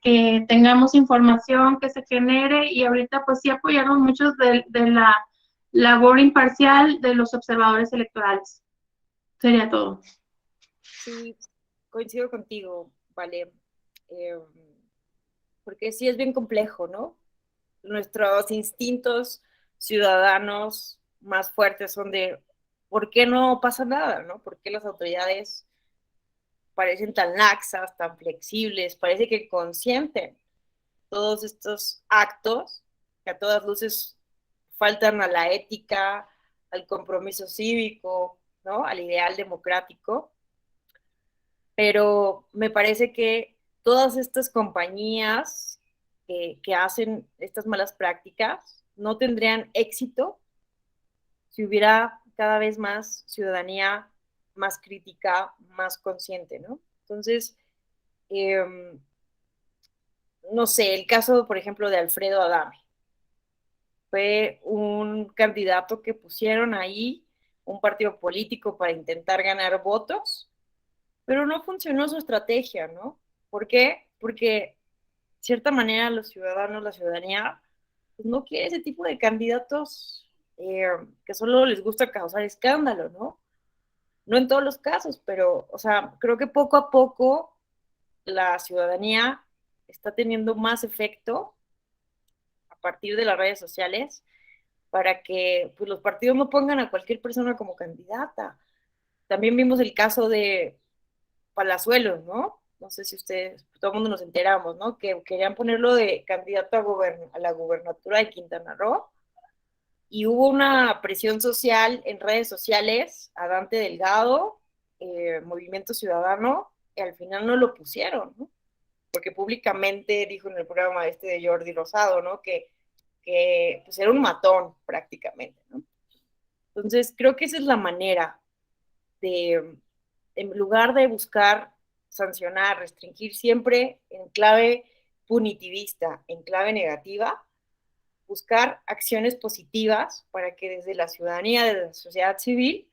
tengamos información que se genere y ahorita pues sí apoyaron muchos de la labor imparcial de los observadores electorales. Sería todo. Sí, coincido contigo, vale. Porque sí es bien complejo, ¿no? Nuestros instintos ciudadanos más fuertes son de ¿por qué no pasa nada, no? ¿Por qué las autoridades parecen tan laxas, tan flexibles? Parece que consienten todos estos actos que a todas luces faltan a la ética, al compromiso cívico, ¿no? Al ideal democrático. Pero me parece que todas estas compañías que hacen estas malas prácticas no tendrían éxito si hubiera cada vez más ciudadanía más crítica, más consciente, ¿no? Entonces, no sé, el caso, por ejemplo, de Alfredo Adame. Fue un candidato que pusieron ahí, un partido político para intentar ganar votos, pero no funcionó su estrategia, ¿no? ¿Por qué? Porque, de cierta manera, los ciudadanos, la ciudadanía, pues no quiere ese tipo de candidatos que solo les gusta causar escándalo, ¿no? No en todos los casos, pero, o sea, creo que poco a poco la ciudadanía está teniendo más efecto a partir de las redes sociales para que pues, los partidos no pongan a cualquier persona como candidata. También vimos el caso de Palazuelos, ¿no? No sé si ustedes, todo el mundo nos enteramos, ¿no? Que querían ponerlo de candidato a la gubernatura de Quintana Roo y hubo una presión social en redes sociales a Dante Delgado, Movimiento Ciudadano, y al final no lo pusieron, ¿no? Porque públicamente dijo en el programa este de Jordi Rosado, ¿no? Que pues era un matón prácticamente, ¿no? Entonces creo que esa es la manera de, en lugar de buscar sancionar, restringir siempre en clave punitivista, en clave negativa, buscar acciones positivas para que desde la ciudadanía, desde la sociedad civil,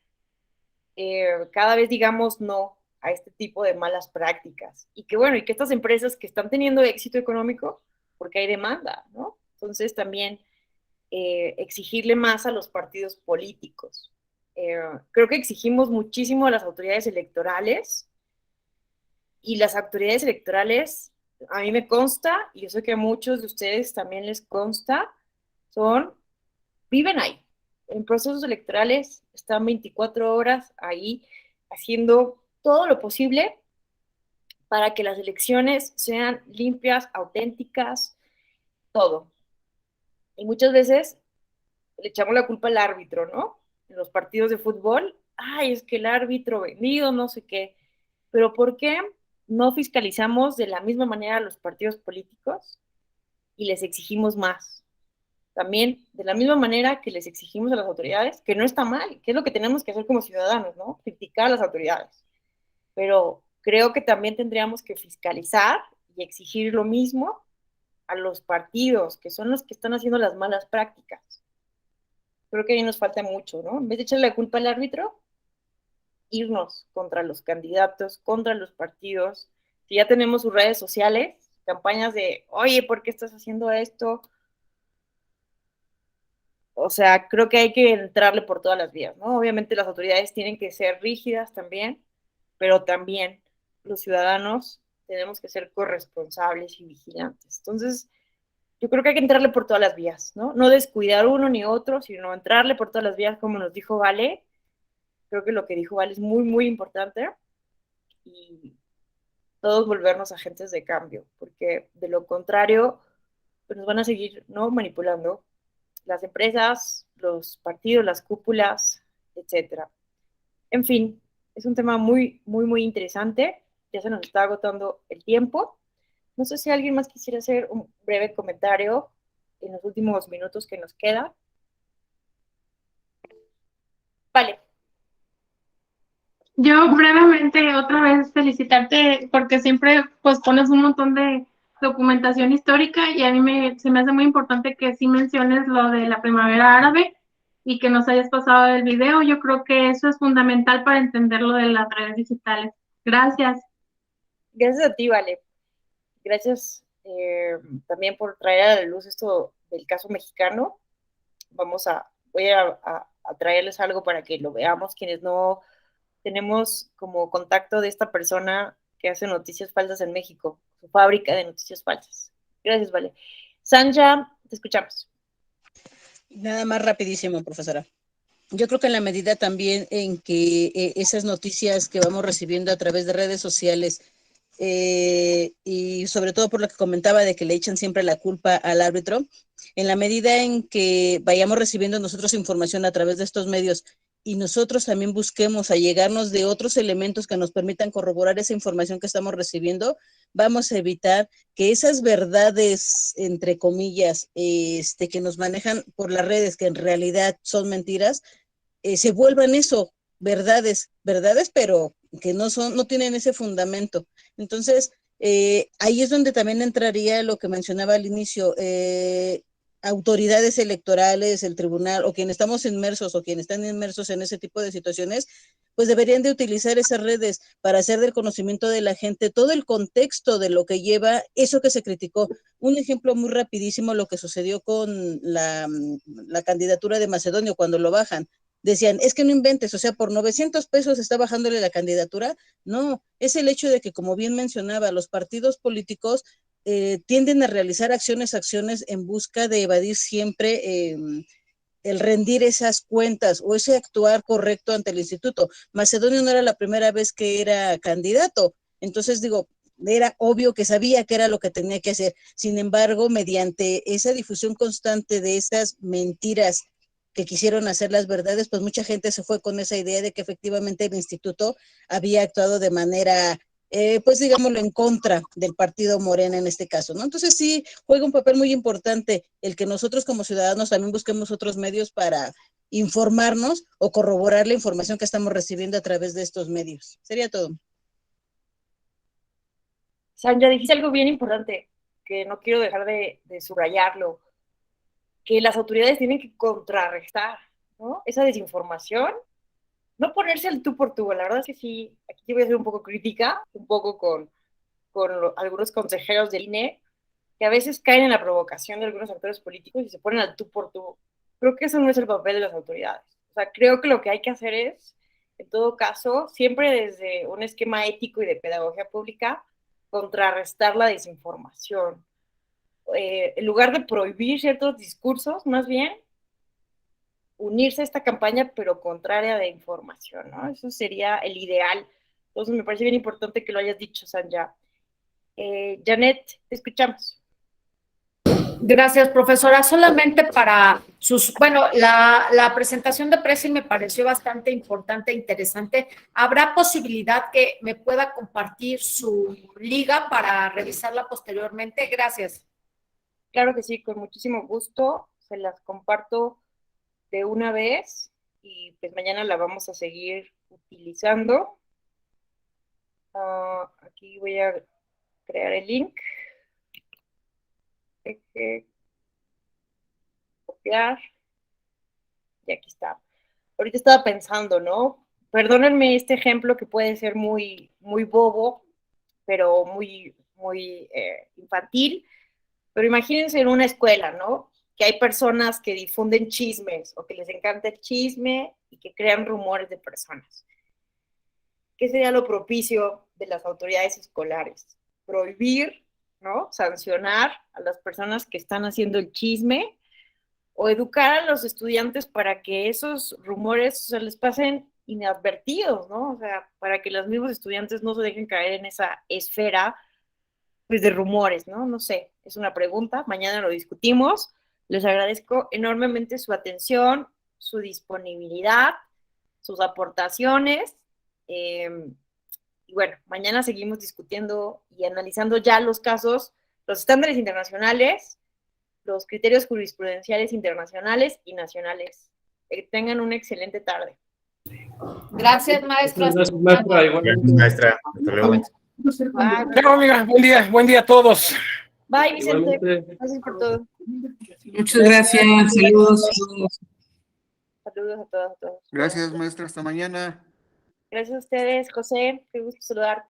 cada vez digamos no a este tipo de malas prácticas. Y que bueno, y que estas empresas que están teniendo éxito económico, porque hay demanda, ¿no? Entonces también exigirle más a los partidos políticos. Creo que exigimos muchísimo a las autoridades electorales y las autoridades electorales, a mí me consta, y yo sé que a muchos de ustedes también les consta, viven ahí. En procesos electorales están 24 horas ahí haciendo todo lo posible para que las elecciones sean limpias, auténticas, todo. Y muchas veces le echamos la culpa al árbitro, ¿no? En los partidos de fútbol, ay, es que el árbitro vendido, no sé qué. Pero ¿por qué no fiscalizamos de la misma manera a los partidos políticos y les exigimos más? También, de la misma manera que les exigimos a las autoridades, que no está mal, que es lo que tenemos que hacer como ciudadanos, ¿no? Criticar a las autoridades. Pero creo que también tendríamos que fiscalizar y exigir lo mismo a los partidos, que son los que están haciendo las malas prácticas. Creo que ahí nos falta mucho, ¿no? En vez de echarle la culpa al árbitro, irnos contra los candidatos, contra los partidos. Si ya tenemos sus redes sociales, campañas de, oye, ¿por qué estás haciendo esto? O sea, creo que hay que entrarle por todas las vías, ¿no? Obviamente las autoridades tienen que ser rígidas también, pero también los ciudadanos tenemos que ser corresponsables y vigilantes. Entonces, yo creo que hay que entrarle por todas las vías, ¿no? No descuidar uno ni otro, sino entrarle por todas las vías, como nos dijo Vale. Creo que lo que dijo Vale es muy, muy importante y todos volvernos agentes de cambio, porque de lo contrario, pues nos van a seguir, ¿no? Manipulando las empresas, los partidos, las cúpulas, etcétera. En fin, es un tema muy, muy, muy interesante. Ya se nos está agotando el tiempo. No sé si alguien más quisiera hacer un breve comentario en los últimos minutos que nos queda. Vale. Yo brevemente otra vez felicitarte porque siempre pues pones un montón de documentación histórica y a mí se me hace muy importante que sí menciones lo de la primavera árabe y que nos hayas pasado el video. Yo creo que eso es fundamental para entender lo de las redes digitales. Gracias. Gracias a ti, Vale. Gracias también por traer a la luz esto del caso mexicano. Voy a traerles algo para que lo veamos, quienes no tenemos como contacto de esta persona que hace noticias falsas en México, su fábrica de noticias falsas. Gracias, Vale. Sanja, te escuchamos. Nada más rapidísimo, profesora. Yo creo que en la medida también en que esas noticias que vamos recibiendo a través de redes sociales y sobre todo por lo que comentaba de que le echan siempre la culpa al árbitro, en la medida en que vayamos recibiendo nosotros información a través de estos medios y nosotros también busquemos allegarnos de otros elementos que nos permitan corroborar esa información que estamos recibiendo, vamos a evitar que esas verdades, entre comillas, que nos manejan por las redes, que en realidad son mentiras, se vuelvan eso, verdades, pero que no tienen ese fundamento. Entonces, ahí es donde también entraría lo que mencionaba al inicio, autoridades electorales, el tribunal, o quienes estamos inmersos o quienes están inmersos en ese tipo de situaciones, pues deberían de utilizar esas redes para hacer del conocimiento de la gente todo el contexto de lo que lleva eso que se criticó. Un ejemplo muy rapidísimo, lo que sucedió con la candidatura de Macedonio cuando lo bajan. Decían, es que no inventes, o sea, por 900 pesos está bajándole la candidatura. No, es el hecho de que, como bien mencionaba, los partidos políticos tienden a realizar acciones en busca de evadir siempre el rendir esas cuentas o ese actuar correcto ante el instituto. Macedonio no era la primera vez que era candidato, entonces digo, era obvio que sabía que era lo que tenía que hacer. Sin embargo, mediante esa difusión constante de esas mentiras que quisieron hacer las verdades, pues mucha gente se fue con esa idea de que efectivamente el instituto había actuado de manera pues digámoslo, en contra del partido Morena en este caso, ¿no? Entonces sí, juega un papel muy importante el que nosotros como ciudadanos también busquemos otros medios para informarnos o corroborar la información que estamos recibiendo a través de estos medios. Sería todo. Sanja, dijiste algo bien importante, que no quiero dejar de subrayarlo, que las autoridades tienen que contrarrestar, ¿no? Esa desinformación, no ponerse al tú por tú. La verdad es que sí, aquí voy a ser un poco crítica, un poco con algunos consejeros del INE, que a veces caen en la provocación de algunos actores políticos y se ponen al tú por tú. Creo que eso no es el papel de las autoridades. O sea, creo que lo que hay que hacer es, en todo caso, siempre desde un esquema ético y de pedagogía pública, contrarrestar la desinformación. En lugar de prohibir ciertos discursos, más bien unirse a esta campaña, pero contraria de información, ¿no? Eso sería el ideal. Entonces me parece bien importante que lo hayas dicho, Sanja. Janet, te escuchamos. Gracias, profesora. Solamente para la presentación de Prezi me pareció bastante importante e interesante. ¿Habrá posibilidad que me pueda compartir su liga para revisarla posteriormente? Gracias. Claro que sí, con muchísimo gusto. Se las comparto de una vez y pues mañana la vamos a seguir utilizando. Aquí voy a crear el link. Copiar. Y aquí está. Ahorita estaba pensando, ¿no? Perdónenme este ejemplo que puede ser muy, muy bobo, pero muy, muy infantil. Pero imagínense en una escuela, ¿no? Que hay personas que difunden chismes o que les encanta el chisme y que crean rumores de personas. ¿Qué sería lo propicio de las autoridades escolares? Prohibir, ¿no? Sancionar a las personas que están haciendo el chisme o educar a los estudiantes para que esos rumores se les pasen inadvertidos, ¿no? O sea, para que los mismos estudiantes no se dejen caer en esa esfera pues, de rumores, ¿no? No sé, es una pregunta, mañana lo discutimos. Les agradezco enormemente su atención, su disponibilidad, sus aportaciones. Y bueno, mañana seguimos discutiendo y analizando ya los casos, los estándares internacionales, los criterios jurisprudenciales internacionales y nacionales. Que tengan una excelente tarde. Gracias, maestro. Gracias, maestra. Gracias, maestra. Hasta luego. Chao, amiga. Buen día a todos. Bye, Vicente. Igualmente. Gracias por todo. Muchas gracias. Saludos. Saludos a todos, a todos. Gracias, maestra. Hasta mañana. Gracias a ustedes, José. Qué gusto saludarte.